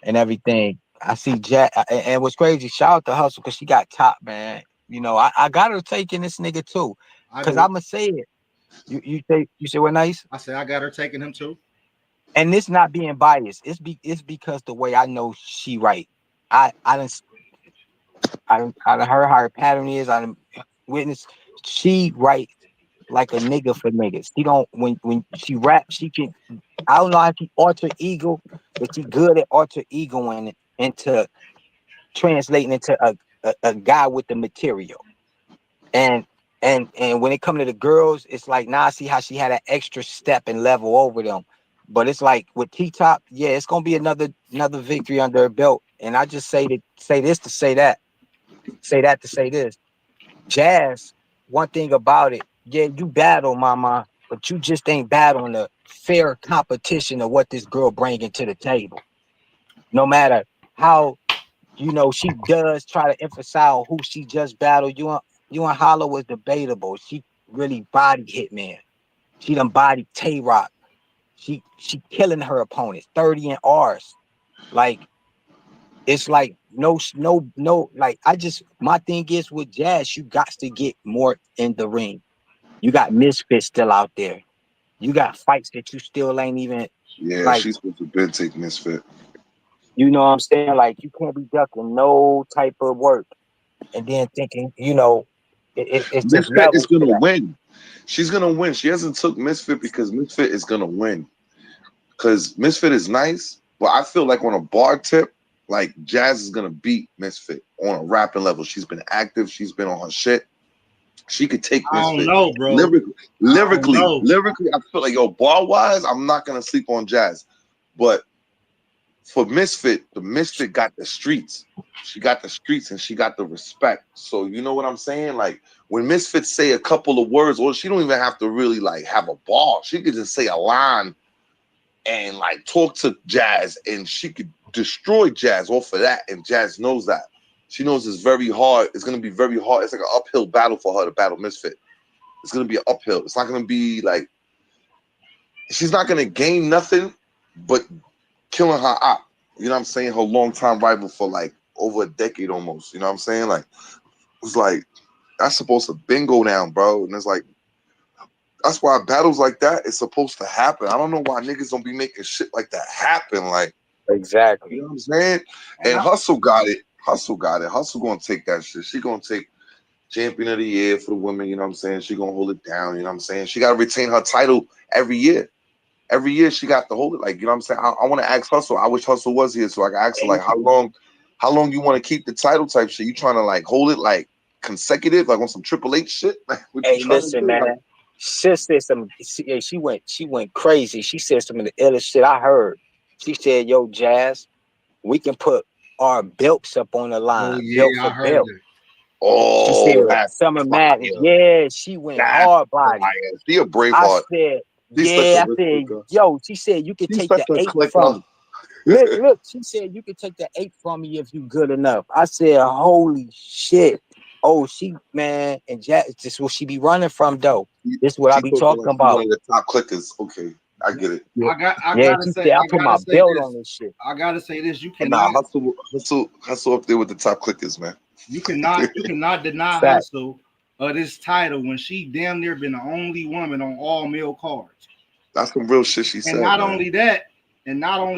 and everything. I see Jack, and what's crazy? Shout out to Hustle because she got top, man. You know, I got her taking this nigga too, because I'm gonna say it. You say what nice? I said I got her taking him too. And this not being biased. It's because the way I know she right. I done heard how her pattern is. I done witnessed she right like a nigga for niggas. She don't when she raps, she can. I don't know how she alter ego, but she good at alter egoing into translating into a guy with the material. And when it come to the girls, it's like now I see how she had an extra step and level over them. But it's like with T Top, yeah, it's gonna be another victory under her belt. And I just say this to say that, to say this. Jazz, one thing about it, yeah, you battle, mama, but you just ain't battling the fair competition of what this girl bringing to the table. No matter how, she does try to emphasize who she just battled. You and Hollow was debatable. She really body Hitman. She done body Tay Rock. She killing her opponents, 30 and R's. Like, it's like no, like my thing is with Jazz, you got to get more in the ring. You got Misfits still out there. You got fights that you still ain't even like. she's supposed to been take Misfit. You know what I'm saying? Like you can't be ducking no type of work and then thinking, it's just Misfit is levels to gonna that. win. She's gonna win. She hasn't took Misfit because Misfit is gonna win. Because Misfit is nice, but I feel like on a bar tip, like Jazz is gonna beat Misfit on a rapping level. She's been active. She's been on her shit. She could take I don't Misfit. know, bro. Lyrically, I I feel like bar wise, I'm not gonna sleep on Jazz, but for Misfit, the Misfit got the streets. She got the streets and she got the respect. So you know what I'm saying? Like when Misfit say a couple of words, or she don't even have to really like have a bar. She could just say a line and like talk to Jazz, and she could destroy Jazz off of that. And Jazz knows that. She knows it's very hard. It's gonna be very hard. It's like an uphill battle for her to battle Misfit. It's gonna be an uphill. It's not gonna be like she's not gonna gain nothing but killing her op. You know what I'm saying? Her longtime rival for like over a decade almost. You know what I'm saying? Like it's like that's supposed to bingo down, bro. And it's like that's why battles like that is supposed to happen. I don't know why niggas don't be making shit like that happen. Like Exactly. you know what I'm saying? And Hustle got it. Hustle got it. Hustle gonna take that shit. She gonna take champion of the year for the women. You know what I'm saying? She gonna hold it down. You know what I'm saying? She gotta retain her title every year. Every year she got to hold it. Like, you know what I'm saying? I want to ask Hustle. I wish Hustle was here so I can ask her like how long you want to keep the title type shit? You trying to like hold it like consecutive, like on some Triple H shit? Like, what you Hey, trying to listen, do? man. Like, Sis said some. She went crazy. She said some of the illest shit I heard. She said, "Yo, Jazz, we can put our belts up on the line, belt yeah, for I heard belt." that. She said, oh, that's "Summer Madness." fire. Yeah, she went That's hard body. fire. She a I braveheart. said, She's such a "Yeah." I risk said, taker. "Yo," she said, "You could She's take such the a 8 from clicker. me." Look. She said, "You could take the 8 from me if you good enough." I said, "Holy shit." Oh, she, man, and Jazz, this is what she be running from, though. This is what I She be talking talking like she's one about. of the top clickers. Okay, I get it. Yeah, I yeah. gotta She say, said, "I I put gotta my say belt this. on this shit." I gotta say this. Nah, hustle up there with the top clickers, man. You cannot deny Fact. Hustle of this title when she damn near been the only woman on all male cards. That's some real shit she And said, not man. only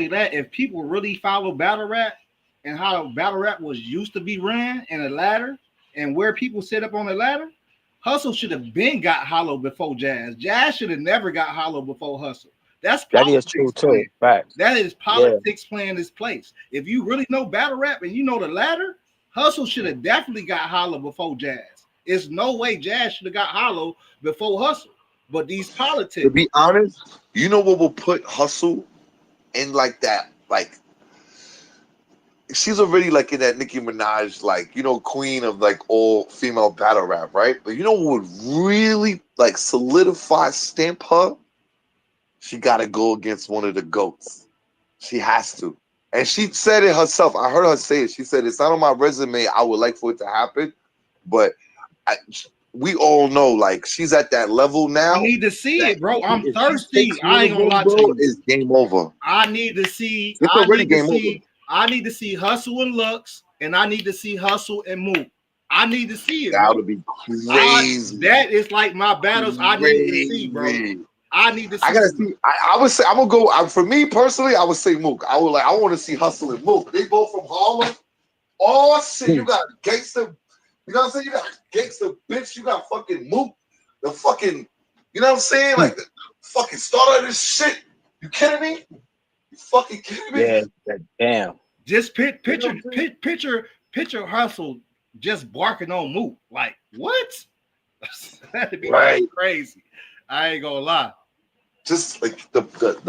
that, if people really follow battle rap and how battle rap was used to be ran in a ladder and where people sit up on the ladder, Hustle should have been got hollow before Jazz. Jazz should have never got hollow before Hustle. That's That is true politics playing. too. Facts. That is Yeah. politics playing this place. If you really know battle rap and you know the latter, Hustle should have definitely got hollow before Jazz. It's no way Jazz should have got hollow before Hustle. But these politics. To be honest, you know what will put Hustle in like that? Like, she's already like in that Nicki Minaj, like, you know, queen of like all female battle rap, right? But you know what would really like solidify, stamp her? She got to go against one of the GOATs. She has to. And she said it herself. I heard her say it. She said, it's not on my resume. I would like for it to happen. But we all know, like, she's at that level now. I need to see it, bro. I'm if thirsty. I ain't gonna lie bro, to you. it's game over. I need to see. It's already game over. I need to see Hustle and Lux, and I need to see Hustle and Mook. I need to see it. That bro. would be crazy. That is like my battles. I need to see, bro. I need to see. I gotta see. I would say I'm gonna go. For me personally, I would say Mook. I want to see Hustle and Mook. They both from Harlem. Oh shit, you got gangster. You know what I'm saying? You got gangster bitch. You got fucking Mook. The fucking. You know what I'm saying? Like the fucking start of this shit. You kidding me? You fucking kidding me? Yeah. Damn. Just picture Hustle just barking on Mook. Like what? That'd be crazy. I ain't gonna lie. Just like the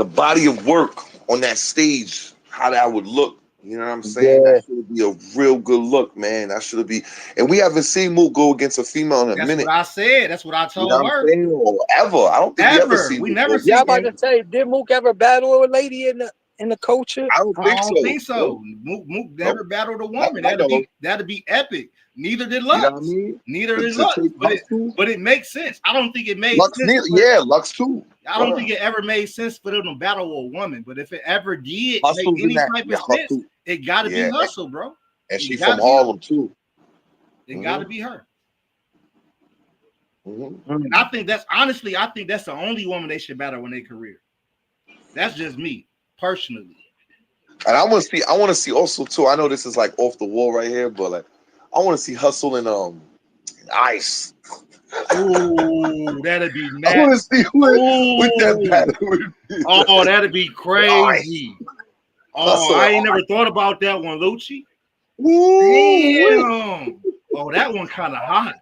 body of work on that stage, how that would look. You know what I'm saying? Yeah. That should be a real good look, man. That should be. And we haven't seen Mook go against a female in a minute. That's what I said. That's what I told you know her. What I'm saying? Or ever. I don't think we ever seen. We never seen. Yeah, I'm about to say, did Mook ever battle a lady in the culture? I don't think so. Mook never battled a woman. That'd be epic. Neither did Lux. You know what I mean? Neither did Lux. But it makes sense. I don't think it made Lux sense. Lux too. I don't think it ever made sense for them to battle a woman. But if it ever did Hustle's make any type of sense, it got to be Hustle, bro. And she's from Harlem too. It got to be her. Mm-hmm. And I think that's the only woman they should battle in their career. That's just me personally. And I want to see also too. I know this is like off the wall right here, but like I want to see Hustle and Ice. Ooh, that'd be nasty. I want to see what that battle would be. Oh, that'd be crazy. Hustle I ain't never thought about that one, Lucci. Damn. Oh, that one kind of hot.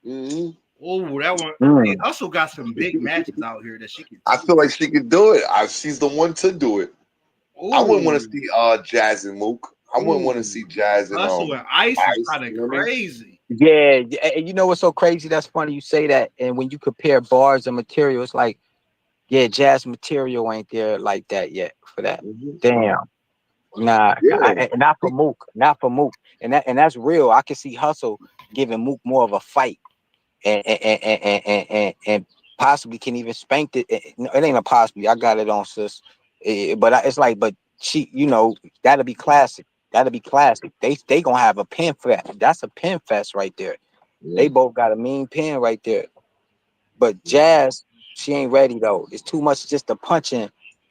Mm-hmm. Oh, that one. Hey, Hustle got some big matches out here that she can. I feel like she could do it. She's the one to do it. Ooh. I wouldn't want to see Jazz and Mook. I wouldn't want to see Jazz and Hustle and Ice is kind of crazy. Yeah, and you know what's so crazy? That's funny you say that. And when you compare bars and material, it's like, yeah, Jazz material ain't there like that yet for that. Mm-hmm. Damn. Nah, not for Mook. And that's real. I can see Hustle giving Mook more of a fight, and possibly can even spank it. It ain't a possibly. I got it on, sis. But it's like, but she, you know, that'll be classic. That'll be classic. They gonna have a pen for that. That's a pen fest right there. Yeah. They both got a mean pen right there. But Jazz, she ain't ready though. It's too much just the punching.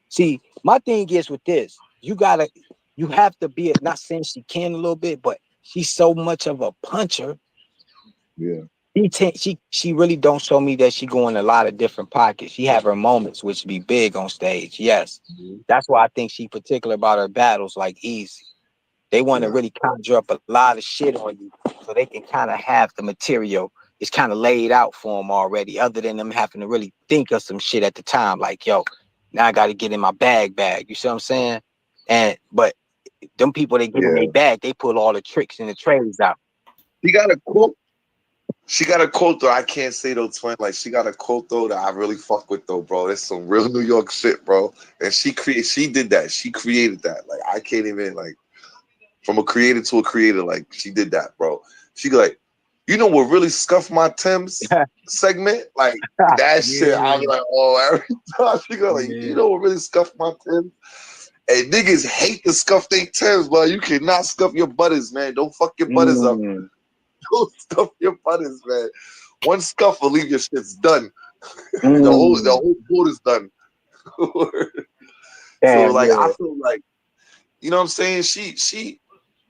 See, my thing is with this, you have to be not saying she can a little bit, but she's so much of a puncher. Yeah. She really don't show me that she go in a lot of different pockets. She have her moments, which be big on stage. Yes. Mm-hmm. That's why I think she particular about her battles like Easy. They want to really conjure up a lot of shit on you so they can kind of have the material. It's kind of laid out for them already, other than them having to really think of some shit at the time. Like, yo, now I got to get in my bag. You see what I'm saying? But them people, they get in their bag, they pull all the tricks and the trades out. She got a quote though. I can't say though, twin. Like she got a quote though that I really fuck with though, bro. That's some real New York shit, bro. And she did that. She created that. Like I can't even like. From a creator to a creator, like she did that, bro. She like, you know what really scuffed my Tim's segment? Like that shit. I was like, oh, every time she go like, you know what really scuffed my Tim's? And niggas hate to scuff their Tim's, but you cannot scuff your butters, man. Don't fuck your butters up. Don't scuff your butters, man. One scuff will leave your shit's done. The whole boat is done. So like, I feel like, you know what I'm saying? She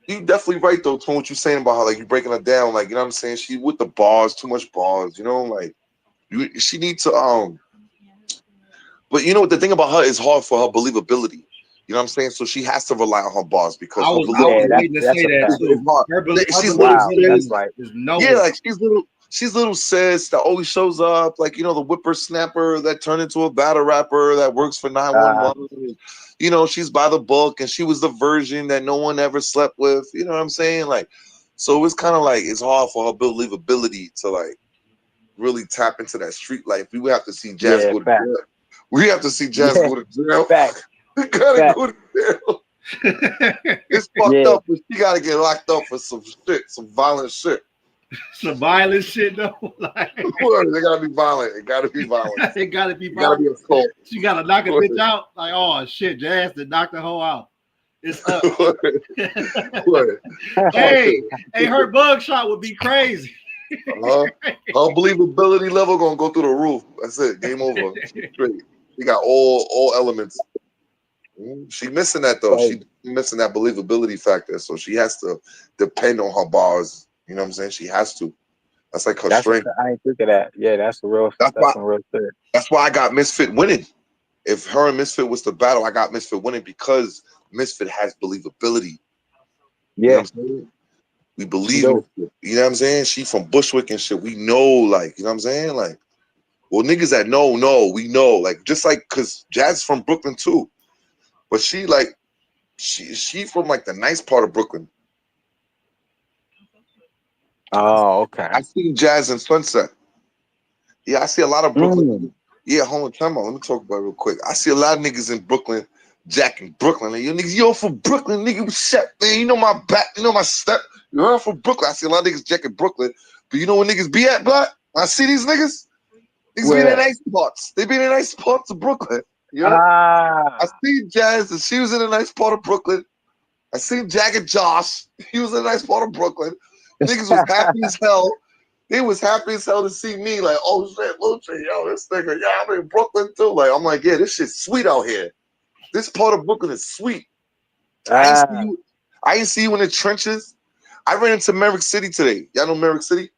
You definitely right though, Tone, what you saying about her, like you breaking her down, like you know what I'm saying? She with the bars, too much bars, you know, like she needs to but you know what the thing about her is hard for her believability. You know what I'm saying? So she has to rely on her bars because her I was Yeah, believability waiting to that's say a that fact. is too. hard. Her She's little Wow, that's believability sis. right. is Yeah, nowhere. like she's little sis that always shows up, like you know, the whippersnapper that turned into a battle rapper that works for Uh, 911. You know, she's by the book and she was the virgin that no one ever slept with. You know what I'm saying? Like, so it's kind of like it's hard for her believability to like really tap into that street life. We would have to see Jazz yeah, go to fact. jail. We have to see Jazz Yeah, go to jail. fact, We gotta fact. go to jail. It's fucked Yeah, up, but she gotta get locked up for some shit, some violent shit. Some violent shit though. Like They gotta be violent. It gotta be violent. it gotta be It gotta be violent. assault. She gotta knock a bitch out. Like, oh shit, Jazz to knock the hoe out. It's up. What? Hey, her bug shot would be crazy. Her believability level gonna go through the roof. That's it. Game over. She's straight. She got all elements. She missing that though. crazy. She missing that believability factor. So she has to depend on her bars. You know what I'm saying? She has to. That's like her That's a, strength. I ain't think of that. Yeah, that's the real. That's That's why. some real shit. That's why I got Misfit winning. If her and Misfit was the battle, I got Misfit winning because Misfit has believability. You know Yeah, what I'm saying? We she believe do. Misfit. You know what I'm saying? She from Bushwick and shit. We know, like, you know what I'm saying? Like, well, niggas that know, we know. Like, just like, cause Jazz is from Brooklyn too. But she like, she from like the nice part of Brooklyn. Oh, okay. I see Jazz in Sunset. Yeah, I see a lot of Brooklyn. Mm. Yeah, hold on, time out. Let me talk about it real quick. I see a lot of niggas in Brooklyn, Jack in Brooklyn. Like, yo, niggas, yo, from Brooklyn, nigga, shit, man. You know my back, you know my step. You're from Brooklyn. I see a lot of niggas Jack in Brooklyn. But you know where niggas be at, blood? I see these niggas. Niggas be in the Where? nice spots. They be in the nice parts of Brooklyn. You know? I Ah, see Jazz, and she was in a nice part of Brooklyn. I seen Jack and Josh. He was in a nice part of Brooklyn. Niggas was happy as hell. They was happy as hell to see me. Like, oh shit, Lucci, yo, this nigga, yeah, I'm in Brooklyn too. Like, I'm like, yeah, this shit's sweet out here. This part of Brooklyn is sweet. I ain't see ah. you. I ain't see you in the trenches. I ran into Merrick City today. Y'all know Merrick City?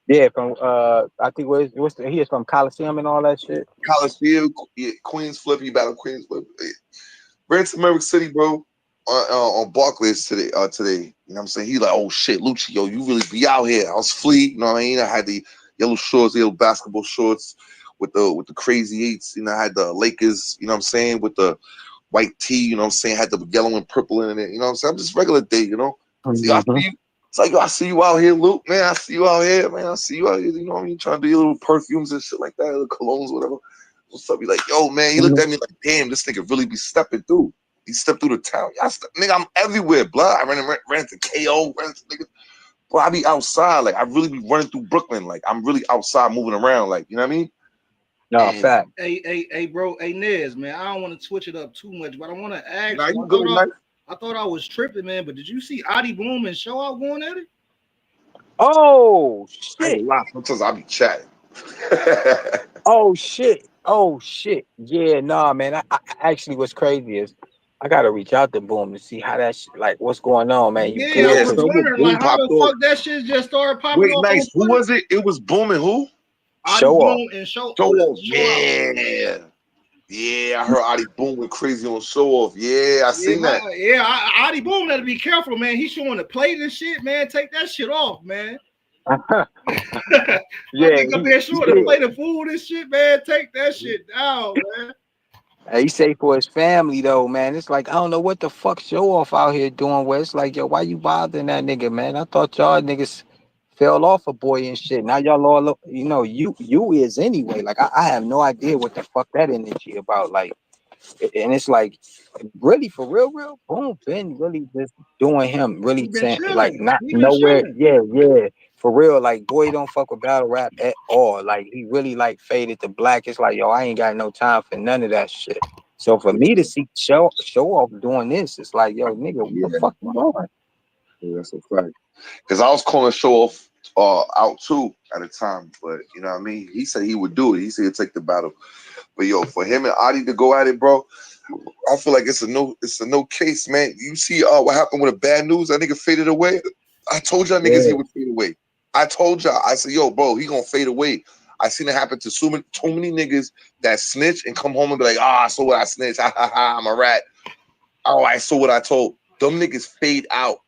Yeah, from I think he is from Coliseum and all that shit. Coliseum, yeah, Queens Flip. He battled Queens Flip. Ran into Merrick City, bro. On Barclays today. Today, you know what I'm saying? He like, oh shit, Lucci, yo, you really be out here. I was fleet, you know what I mean? I had the yellow shorts, yellow basketball shorts with the crazy eights. You know, I had the Lakers, you know what I'm saying, with the white tee, you know what I'm saying, had the yellow and purple in it, you know what I'm saying? I'm just regular day, you know. See, I Mm-hmm. see you. It's like, yo, I see you out here, Luke, man. I see you out here, man. I see you out here, you know what I mean? Trying to do your little perfumes and shit like that, little colognes, whatever. What's up? He like, yo, man. He looked at me like, damn, this nigga really be stepping through. He stepped through the town. Nigga, I'm everywhere, blood. I ran into KO, ran into niggas. Boy, I be outside. Like, I really be running through Brooklyn. Like, I'm really outside moving around. Like, you know what I mean? No, And fact. Hey, bro, hey, Nez, man. I don't want to switch it up too much, but I want to ask now you. you good, nice. I thought I was tripping, man. But did you see Adi Boom and Show Out going at it? Oh I ain't shit. gonna lie. Sometimes I be chatting. Oh shit. Oh shit. Yeah, nah, man. I actually what's crazy is I gotta reach out to Boom to see how that shit, like what's going on, man. You Yeah, I good? Yeah, was Cause someone wondering, boom like, how popped the off. fuck that shit just started popping Wait, off on nice. Who Twitter? was it? It was booming. Who? Adi show off. Boom and Show Show off. Out. Yeah. Yeah, I heard Adi Boom went crazy on show off. Yeah, I Yeah, seen that. Adi Boom got to be careful, man. He's showing the plate and shit, man. Take that shit off, man. That Yeah, nigga be he showing the said, plate of food and shit, man. Take that shit down, man. he say for his family though, man. It's like I don't know what the fuck show off out here doing. Where it's like, yo, why you bothering that nigga, man? I thought y'all niggas fell off a boy and shit. Now y'all all, you know, you is anyway. Like I have no idea what the fuck that energy about. Like, and it's like really for real, Boom been really just doing him, He really been saying like chilling. not He been nowhere. chilling. Yeah, for real. Like boy don't fuck with battle rap at all. Like he really like faded to black. It's like yo, I ain't got no time for none of that shit. So for me to see show off doing this, it's like yo, nigga, what the Yeah, fuck going on? that's a fact. Because I was calling show off out too at the time, but you know what I mean. He said he would do it. He said he'd take the battle. But yo, for him and Adi to go at it, bro, I feel like it's a no case, man. You see what happened with the bad news? That nigga faded away. I told y'all niggas he would fade away. I told y'all. I said, yo, bro, he gonna fade away. I seen it happen to too many niggas that snitch and come home and be like, I saw what I snitched. Ha ha ha, I'm a rat. Oh, I saw what I told. Them niggas fade out.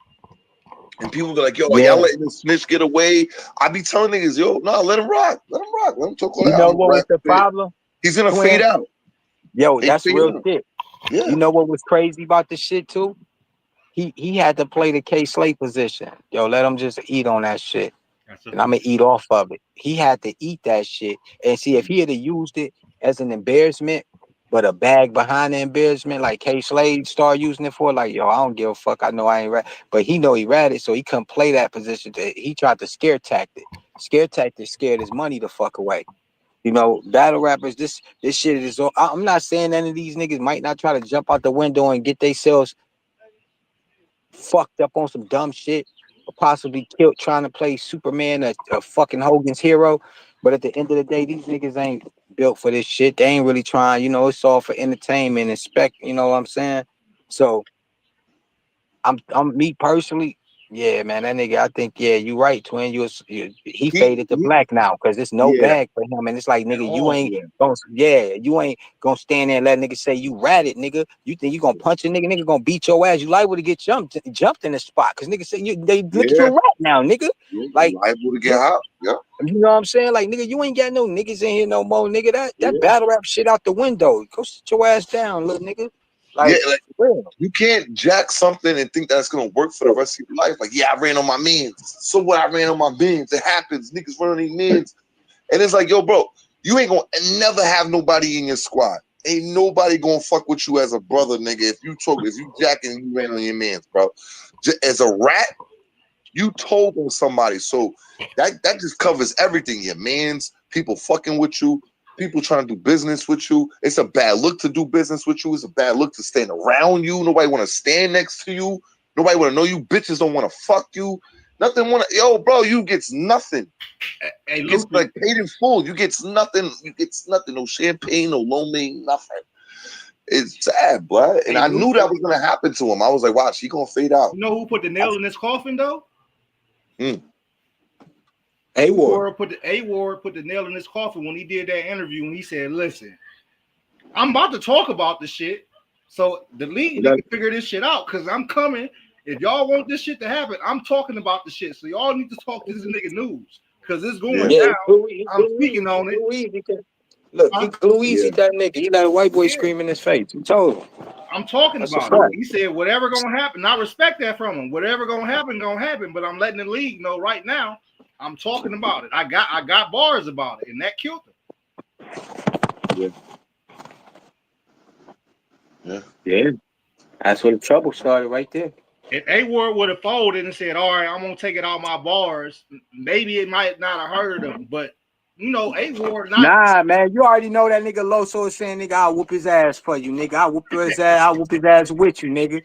And people be like, yo, y'all letting this snitch get away? I be telling niggas, yo, no, let him rock. Let him rock. Let him talk all You that. know what was the problem? He's gonna fade out. Yo, that's real shit. Yeah. You know what was crazy about this shit too? He had to play the K Slate position. Yo, let him just eat on that shit. And I'm gonna eat off of it. He had to eat that shit. And see, if he had used it as an embarrassment, but a bag behind the embarrassment, like K Slade started using it for, like, yo, I don't give a fuck. I know I ain't rat. But he know he ratted, so he couldn't play that position. He tried to scare tactic. Scare tactic scared his money the fuck away. You know, battle rappers, this shit is all. I'm not saying any of these niggas might not try to jump out the window and get themselves fucked up on some dumb shit, or possibly killed trying to play Superman or fucking Hogan's hero. But at the end of the day, these niggas ain't built for this shit. They ain't really trying, you know, it's all for entertainment and spec, you know what I'm saying? So I'm me personally, yeah, man, that nigga, I think, yeah, you right, twin. He faded to black now because there's no bag for him. And it's like, nigga, you ain't gonna stand there and let nigga say you ratted, nigga. You think you gonna punch a nigga gonna beat your ass. You liable to get jumped in the spot because nigga say they look at your rat now, nigga. Like, liable to get hot. Yeah. You know what I'm saying? Like, nigga, you ain't got no niggas in here no more, nigga. That battle rap shit out the window. Go sit your ass down, little nigga. Like, you can't jack something and think that's gonna work for the rest of your life. Like, yeah, I ran on my mans. So what? I ran on my bins. It happens. Niggas run on these mans, and it's like, yo, bro, you ain't gonna never have nobody in your squad. Ain't nobody gonna fuck with you as a brother, nigga. If you jacking and you ran on your mans, bro. As a rat, you told on somebody. So that just covers everything. Your mans, people fucking with you. People trying to do business with you. It's a bad look to do business with you. It's a bad look to stand around you. Nobody want to stand next to you. Nobody want to know you. Bitches don't want to fuck you. Nothing want to. Yo, bro, you gets nothing. Hey, you get like paid in full. You gets nothing. You gets nothing. No champagne, no lo mein, nothing. It's sad, boy. And I knew that was gonna happen to him. I was like, watch, he gonna fade out. You know who put the nail in his coffin though? A-Ward put the nail in his coffin when he did that interview and he said, listen, I'm about to talk about the shit. So the league need to figure this shit out because I'm coming. If y'all want this shit to happen, I'm talking about the shit. So y'all need to talk to this nigga news because it's going down. I'm speaking on it. Look, he glue easy that nigga. He let a white boy scream in his face. He told him. I'm talking about it. He said, whatever gonna happen. I respect that from him. Whatever gonna happen. But I'm letting the league know right now. I'm talking about it. I got bars about it, and that killed him. Yeah. That's where the trouble started right there. If A-Ward would have folded and said, all right, I'm gonna take it out my bars, maybe it might not have hurt him, but you know, A-Ward not. Nah, man, you already know that nigga Loso is saying, nigga, I'll whoop his ass for you, nigga. I'll whoop his ass with you, nigga.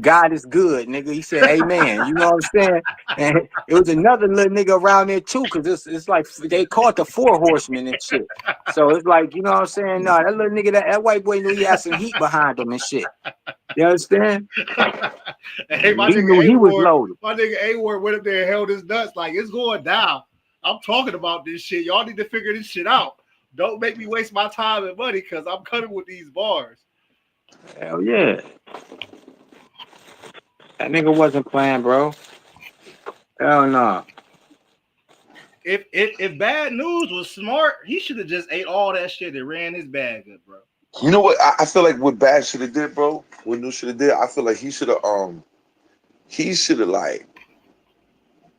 God is good, nigga. He said, amen. You know what I'm saying? And it was another little nigga around there too, because it's like they called the four horsemen and shit. So it's like, you know what I'm saying? No, that little nigga, that white boy knew he had some heat behind him and shit. You understand? Hey, he knew he was loaded. My nigga A-Ward went up there and held his nuts like it's going down. I'm talking about this shit. Y'all need to figure this shit out. Don't make me waste my time and money because I'm cutting with these bars. Hell yeah. That nigga wasn't playing, bro. Hell no. If Bad News was smart, he should have just ate all that shit and ran his bag up, bro. You know what? I feel like what Bad should have did, bro. What News should have did. I feel like he should have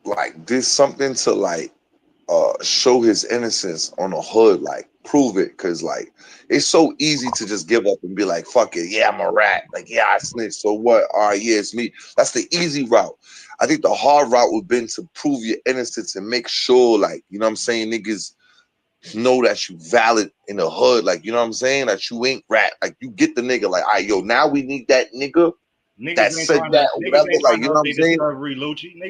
like did something to like show his innocence on the hood, like prove it, because like it's so easy to just give up and be like, fuck it, yeah, I'm a rat, like yeah, I snitched, so what? All right, yeah, it's me. That's the easy route. I think the hard route would have been to prove your innocence and make sure, like, you know what I'm saying, niggas know that you valid in the hood, like, you know what I'm saying, that you ain't rat, like you get the nigga, like, all right, yo, now we need that nigga that said that or whatever, like, you know what I'm saying.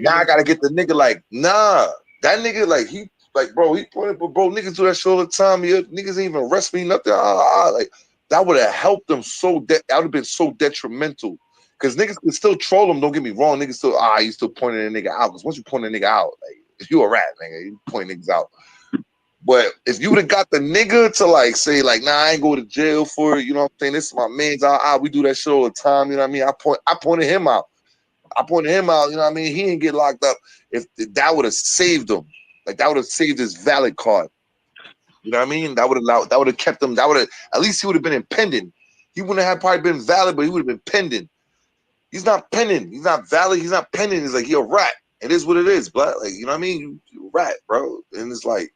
Now I gotta get the nigga like, nah. That nigga, like, he, like, bro, he pointed, but bro, niggas do that shit all the time. Yeah, niggas ain't even arrest me, nothing. Like, that would have helped them that would have been so detrimental. Because niggas can still troll them, don't get me wrong. Niggas still, you still pointing a nigga out. Because once you point a nigga out, like, you a rat, nigga. You point niggas out. But if you would have got the nigga to like say, like, nah, I ain't go to jail for it, you know what I'm saying? This is my man's we do that shit all the time, you know what I mean? I pointed him out. You know what I mean? He didn't get locked up. If that would have saved him, like that would have saved his valid card. You know what I mean? That would have kept him, at least he would have been in pending. He wouldn't have probably been valid, but he would have been pending. He's not pending. He's not valid. He's not pending. He's like, he a rat. It is what it is, but like, you know what I mean? You a rat, bro. And it's like,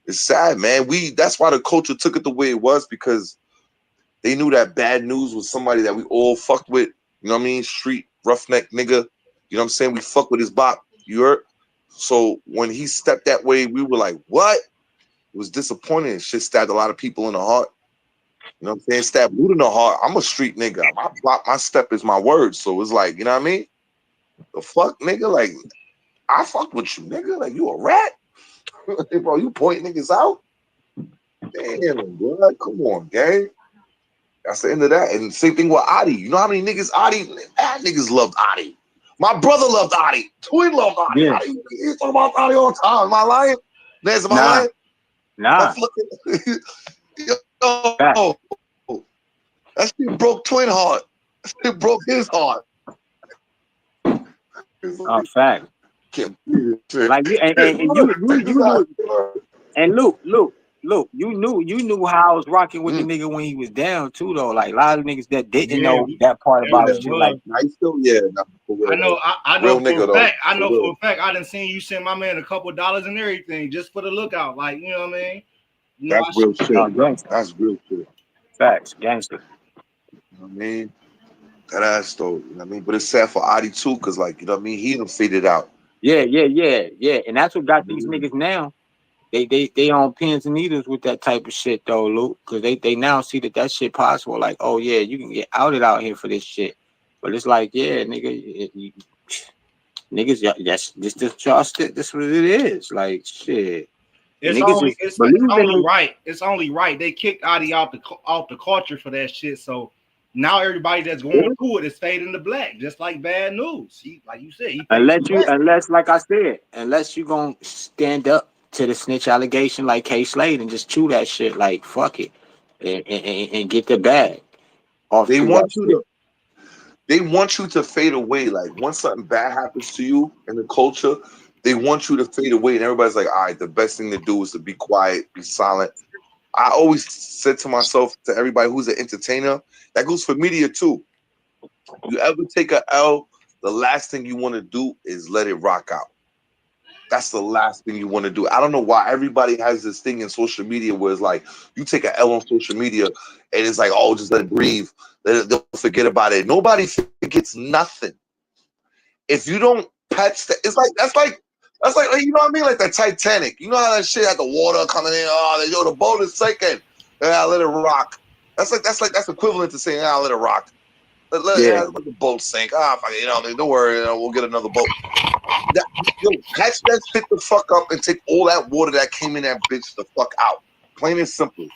it's sad, man. That's why the culture took it the way it was, because they knew that Bad News was somebody that we all fucked with. You know what I mean? Street roughneck nigga. You know what I'm saying? We fuck with his bop. You heard? So when he stepped that way, we were like, what? It was disappointing. Shit stabbed a lot of people in the heart. You know what I'm saying? Stabbed Luda in the heart. I'm a street nigga. My step is my word. So it's like, you know what I mean? The fuck, nigga? Like, I fuck with you, nigga. Like, you a rat? Bro, you point niggas out? Damn, bro. Come on, gang. That's the end of that. And same thing with Adi. You know how many niggas niggas loved Adi. My brother loved Adi. Twin loved Adi. Yeah. He's talking about Adi all the time. Am I lying? Nez, am I lying? Nah. Yo, that shit broke Twin heart. That shit broke his heart. Fact. Like you and Luke, you knew how I was rocking with the nigga when he was down too, though. Like a lot of niggas that didn't know that part about his shit. Like I still, I know real for nigga, a fact. though. I know for a fact. I done seen you send my man a couple of dollars and everything just for the lookout. Like, you know what I mean? You know, that's real shit. That's real shit. Facts, gangster. You know what I mean? That ass though. You know what I mean? But it's sad for Adi too, because like, you know what I mean? He done faded out. Yeah. And that's what got these niggas now. They on pins and needles with that type of shit though, Luke, because they now see that shit possible. Like, oh yeah, you can get outed out here for this shit. But it's like, yeah, nigga, niggas, this what it is. Like, shit. It's only right. They kicked Adi off the culture for that shit. So now everybody that's going through it is fading to black, just like Bad News. Like you said, unless like I said, unless you gonna stand up to the snitch allegation like K Slade and just chew that shit, like fuck it, and get the bag off. They want you to fade away. Like once something bad happens to you in the culture, they want you to fade away, and everybody's like, all right, the best thing to do is to be quiet, be silent. I always said to myself, to everybody who's an entertainer, that goes for media too. You ever take a L, the last thing you want to do is let it rock out. That's the last thing you want to do. I don't know why everybody has this thing in social media where it's like you take an L on social media and it's like, oh, just let it breathe. They'll forget about it. Nobody forgets nothing. If you don't patch that, that's like you know what I mean? Like the Titanic. You know how that shit had the water coming in? Oh, the boat is sinking. Yeah, let it rock. That's equivalent to saying, let it rock. Let the boat sink. Don't worry, we'll get another boat. Patch that shit the fuck up and take all that water that came in that bitch the fuck out. Plain and simple.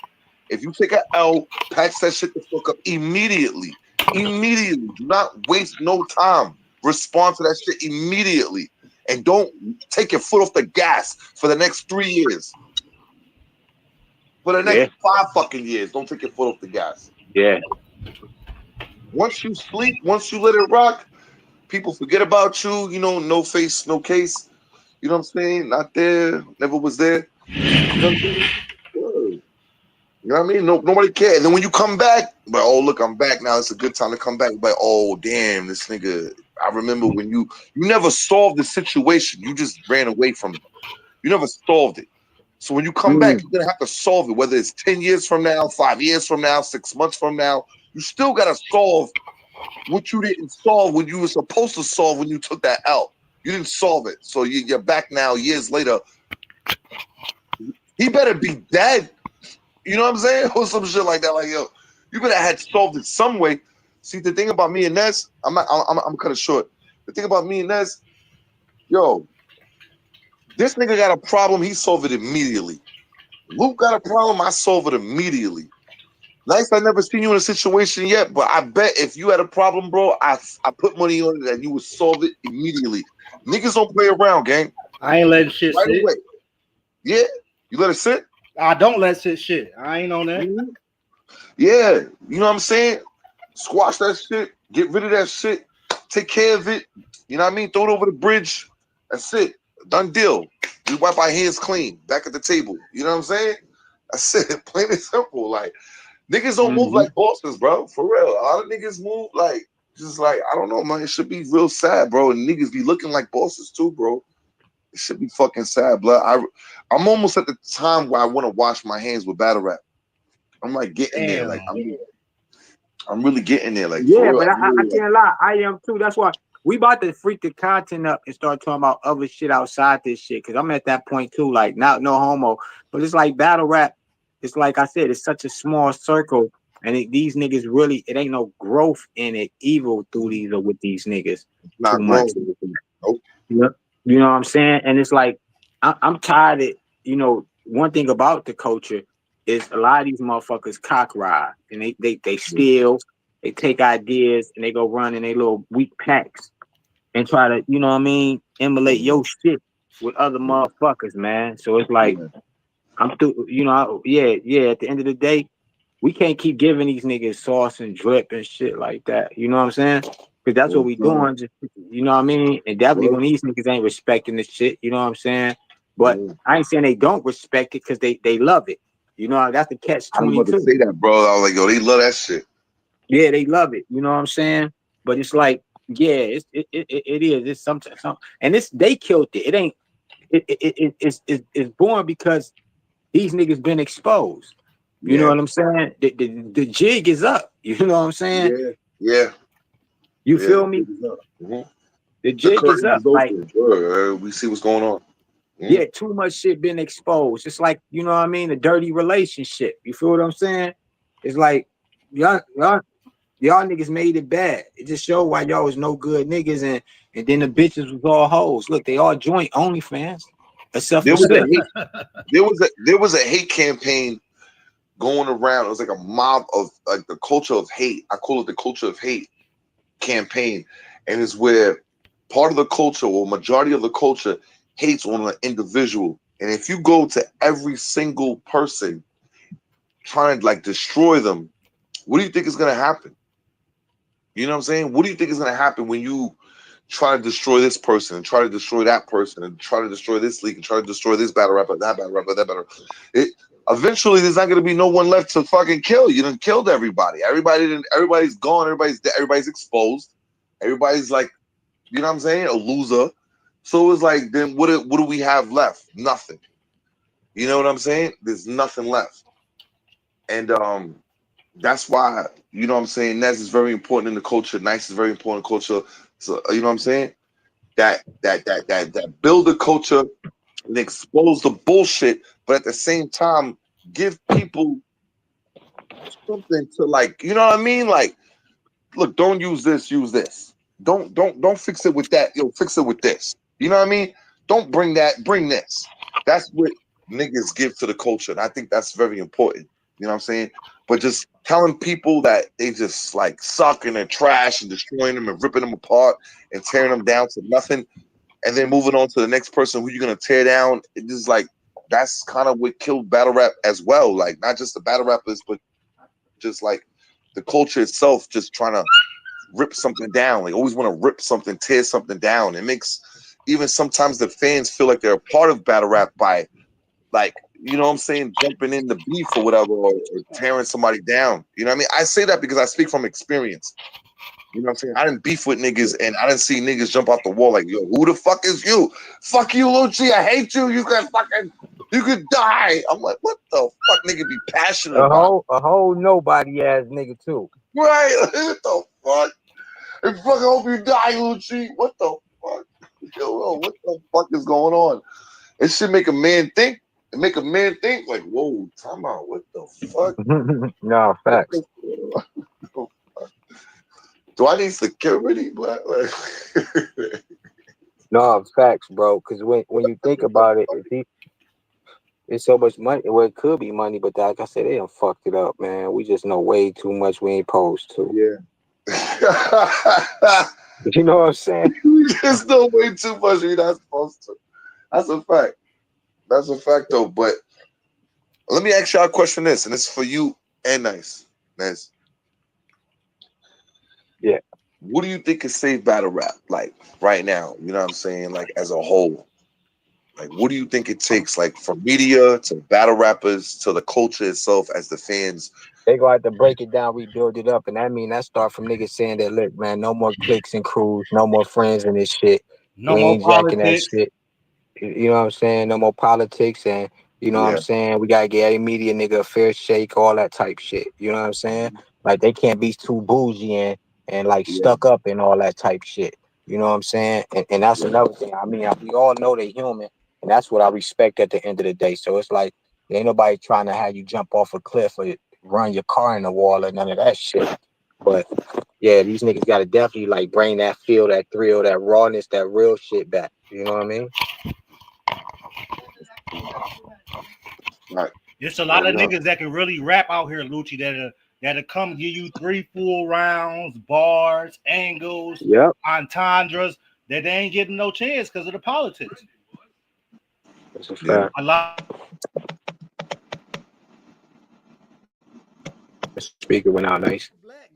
If you take an L, patch that shit the fuck up immediately. Immediately. Do not waste no time. Respond to that shit immediately. And don't take your foot off the gas for the next 3 years. For the next 5 fucking years, don't take your foot off the gas. Yeah. Once you sleep, once you let it rock, people forget about you. You know, no face, no case. You know what I'm saying? Not there, never was there. You know what I mean? Nobody cares. And then when you come back, but oh look, I'm back now. It's a good time to come back. But oh damn, this nigga. I remember when you never solved the situation. You just ran away from it. You never solved it. So when you come back, you're gonna have to solve it. Whether it's 10 years from now, 5 years from now, 6 months from now, you still gotta solve what you didn't solve when you were supposed to solve when you took that L. You didn't solve it. So you're back now years later. He better be dead. You know what I'm saying? Or some shit like that. Like, yo, you better have solved it some way. See, the thing about me and Nez, I'm cut it short. The thing about me and Nez, yo, this nigga got a problem, he solved it immediately. Luke got a problem, I solve it immediately. Nice, I never seen you in a situation yet, but I bet if you had a problem, bro, I put money on it and you would solve it immediately. Niggas don't play around, gang. I ain't letting shit Right sit. away. Yeah, you let it sit. I don't let shit. I ain't on that. Mhm. Yeah, you know what I'm saying? Squash that shit. Get rid of that shit. Take care of it. You know what I mean? Throw it over the bridge. That's it. Done deal. We wipe our hands clean. Back at the table. You know what I'm saying? That's it. Plain and simple. Like niggas don't move like bosses, bro. For real. A lot of niggas move like just like I don't know, man. It should be real sad, bro. And niggas be looking like bosses too, bro. It should be fucking sad, blood. I'm almost at the time where I want to wash my hands with battle rap. I'm like getting there. Like Damn. I'm really getting there. Like for Yeah, real. but I'm I really like can't lie. I am too. That's why we about to freak the content up and start talking about other shit outside this shit. Cause I'm at that point too. Like not no homo, but it's like battle rap. It's like I said, it's such a small circle, and these niggas really, it ain't no growth in it. Evil through these or with these niggas too not much. grown. Nope. You know what I'm saying? And it's like I'm tired of one thing about the culture is a lot of these motherfuckers cock ride and they steal, they take ideas and they go run in their little weak packs and try to, you know what I mean, emulate your shit with other motherfuckers, man. So it's like I'm through, yeah. At the end of the day, we can't keep giving these niggas sauce and drip and shit like that. You know what I'm saying? Because that's what we doing. Just, you know what I mean? And definitely when these niggas ain't respecting the shit, you know what I'm saying? But I ain't saying they don't respect it because they love it. You know, that's the catch I was about to 22. say that, bro. I was like, yo, they love that shit. Yeah, they love it. You know what I'm saying? But it's like, yeah, it is. It's sometimes, and it's they killed it. It ain't. It's born because these niggas been exposed. You know Yeah. what I'm saying? The jig is up. You know what I'm saying? Yeah. Yeah. You Yeah. feel me? Mm-hmm. The The jig is curtains up. is Like, open. Sure. We see what's going on. yeah, too much shit been exposed. It's like, you know what I mean? A dirty relationship. You feel what I'm saying? It's like y'all niggas made it bad. It just showed why y'all was no good niggas and then the bitches was all hoes. Look, they all joint OnlyFans. Except There for was a Slip. hate. There was a hate campaign going around. It was like a mob of like the culture of hate. I call it the culture of hate campaign, and it's where part of the culture or majority of the culture hates on an individual. And if you go to every single person trying to like destroy them, what do you think is gonna happen? You know what I'm saying? What do you think is gonna happen when you try to destroy this person and try to destroy that person and try to destroy this league and try to destroy this battle rapper, that battle rapper, that battle? It eventually there's not gonna be no one left to fucking kill. You done killed everybody. Everybody's gone. Everybody's exposed. Everybody's like, you know what I'm saying, a loser. So it's like, then what do we have left? Nothing. You know what I'm saying? There's nothing left. And that's why, you know what I'm saying, Nez is very important in the culture. Nice is very important in culture. So you know what I'm saying? That build the culture and expose the bullshit, but at the same time give people something to like, you know what I mean? Like, look, don't use this, use this. Don't fix it with that. Yo, fix it with this. You know what I mean? Don't bring that, bring this. That's what niggas give to the culture. And I think that's very important. You know what I'm saying? But just telling people that they just like suck and they're trash and destroying them and ripping them apart and tearing them down to nothing, and then moving on to the next person who you're gonna tear down. It just like that's kind of what killed battle rap as well. Like not just the battle rappers, but just like the culture itself, just trying to rip something down. Like always want to rip something, tear something down. It makes even sometimes the fans feel like they're a part of battle rap by like, you know what I'm saying, jumping in the beef or whatever, or tearing somebody down. You know what I mean? I say that because I speak from experience. You know what I'm saying? I didn't beef with niggas and I didn't see niggas jump out the wall like, yo, who the fuck is you? Fuck you, Lucci. I hate you. You could die. I'm like, what the fuck nigga be passionate about? A whole nobody ass nigga too. Right? What the fuck? And fucking hope you die, Lucci. What the fuck? Yo, what the fuck is going on? It should make a man think. And make a man think like, whoa, time out. What the fuck? No facts. Do I need security? But like, No facts, bro. Because when you think about it, it's so much money. Well, it could be money, but like I said, they done fucked it up, man. We just know way too much we ain't supposed to. Yeah. You know what I'm saying? We just know way too much we're not supposed to. That's a fact. That's a fact, though. But let me ask y'all a question this, and it's for you and Nice. Yeah. What do you think is safe battle rap, like, right now? You know what I'm saying? Like, as a whole. Like, what do you think it takes, like, from media to battle rappers to the culture itself as the fans? They gonna have to break it down, rebuild it up, and that start from niggas saying that, look, man, no more cliques and crews, no more friends in this shit. No We more ain't jacking that politics. shit. You know what I'm saying? No more politics, and you know what I'm Yeah, saying? We gotta get every media nigga a fair shake, all that type shit. You know what I'm saying? Like they can't be too bougie and like yeah, stuck up and all that type shit. You know what I'm saying? And that's yeah, another thing. I mean, we all know they human, and that's what I respect at the end of the day. So it's like ain't nobody trying to have you jump off a cliff or run your car in the wall or none of that shit. But yeah, these niggas gotta definitely like bring that feel, that thrill, that rawness, that real shit back. You know what I mean? right. It's a lot Word of up. niggas that can really rap out here, Lucci, that'll come give you 3 full rounds, bars, angles, Yep. entendres that they ain't getting no chance because of the politics. That's a Yeah, fact. A lot. The speaker went out nice. Black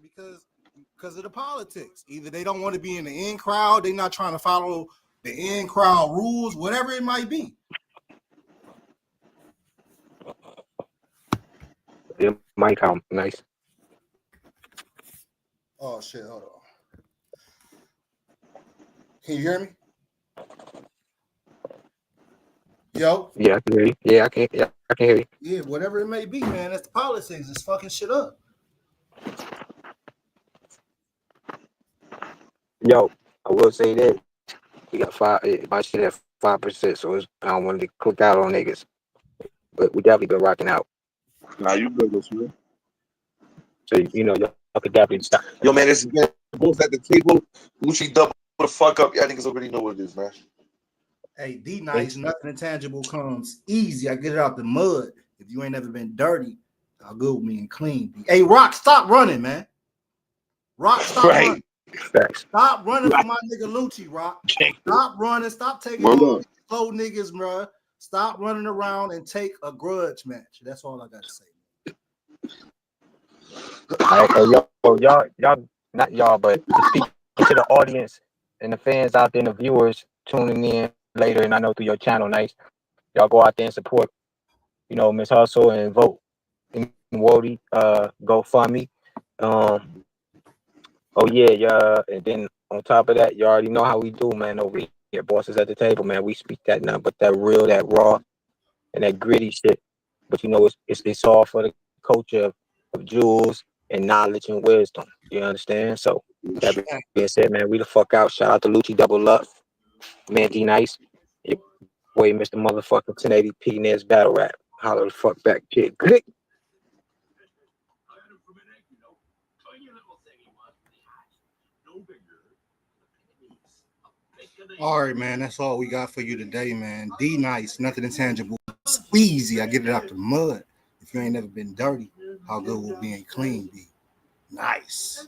because of the politics. Either they don't want to be in the in crowd, they're not trying to follow the in crowd rules, whatever it might be. Your mic out nice. Oh shit, hold on. Can you hear me? Yo? Yeah, I can hear you. Yeah, I can. Yeah, I can hear you. Yeah, whatever it may be, man. That's the politics. It's fucking shit up. Yo, I will say this. We got my shit at 5%, so I don't want to click out on niggas. But we definitely been rocking out. nah, you good, this man. So you know, y'all could definitely stop. Yo, man, this is both at the table. Lucci double the fuck up. Y'all niggas already know what it is, man. Hey, D nice, nothing intangible comes easy. I get it out the mud. If you ain't never been dirty, I'll go with me and clean. Hey, Rock, stop running, man. Rock, stop running. Right. Facts. Stop running for my nigga Lucci, Rock. Stop running. Stop taking Word all up. these slow niggas, bro. Stop running around and take a grudge match. That's all I got to say. All right, hey, y'all, not y'all, but to speak to the audience and the fans out there and the viewers tuning in later, and I know through your channel, nice. Y'all go out there and support, you know, Miss Hustle and vote in Wody, GoFundMe. Oh yeah, and then on top of that, you already know how we do, man. Over here, bosses at the table, man. We speak that nothing but that real, that raw, and that gritty shit. But you know, it's all for the culture of jewels and knowledge and wisdom. You understand? So that being said, man, we the fuck out. Shout out to Lucci Double Up, man. D Nice, your boy, Mr. Motherfucking 1080p Nez Battle Rap. Holler the fuck back, kid. Click. All right, man. That's all we got for you today, man. D nice, nothing intangible. Squeezy. I get it out the mud. If you ain't never been dirty, how good will being clean be? Nice.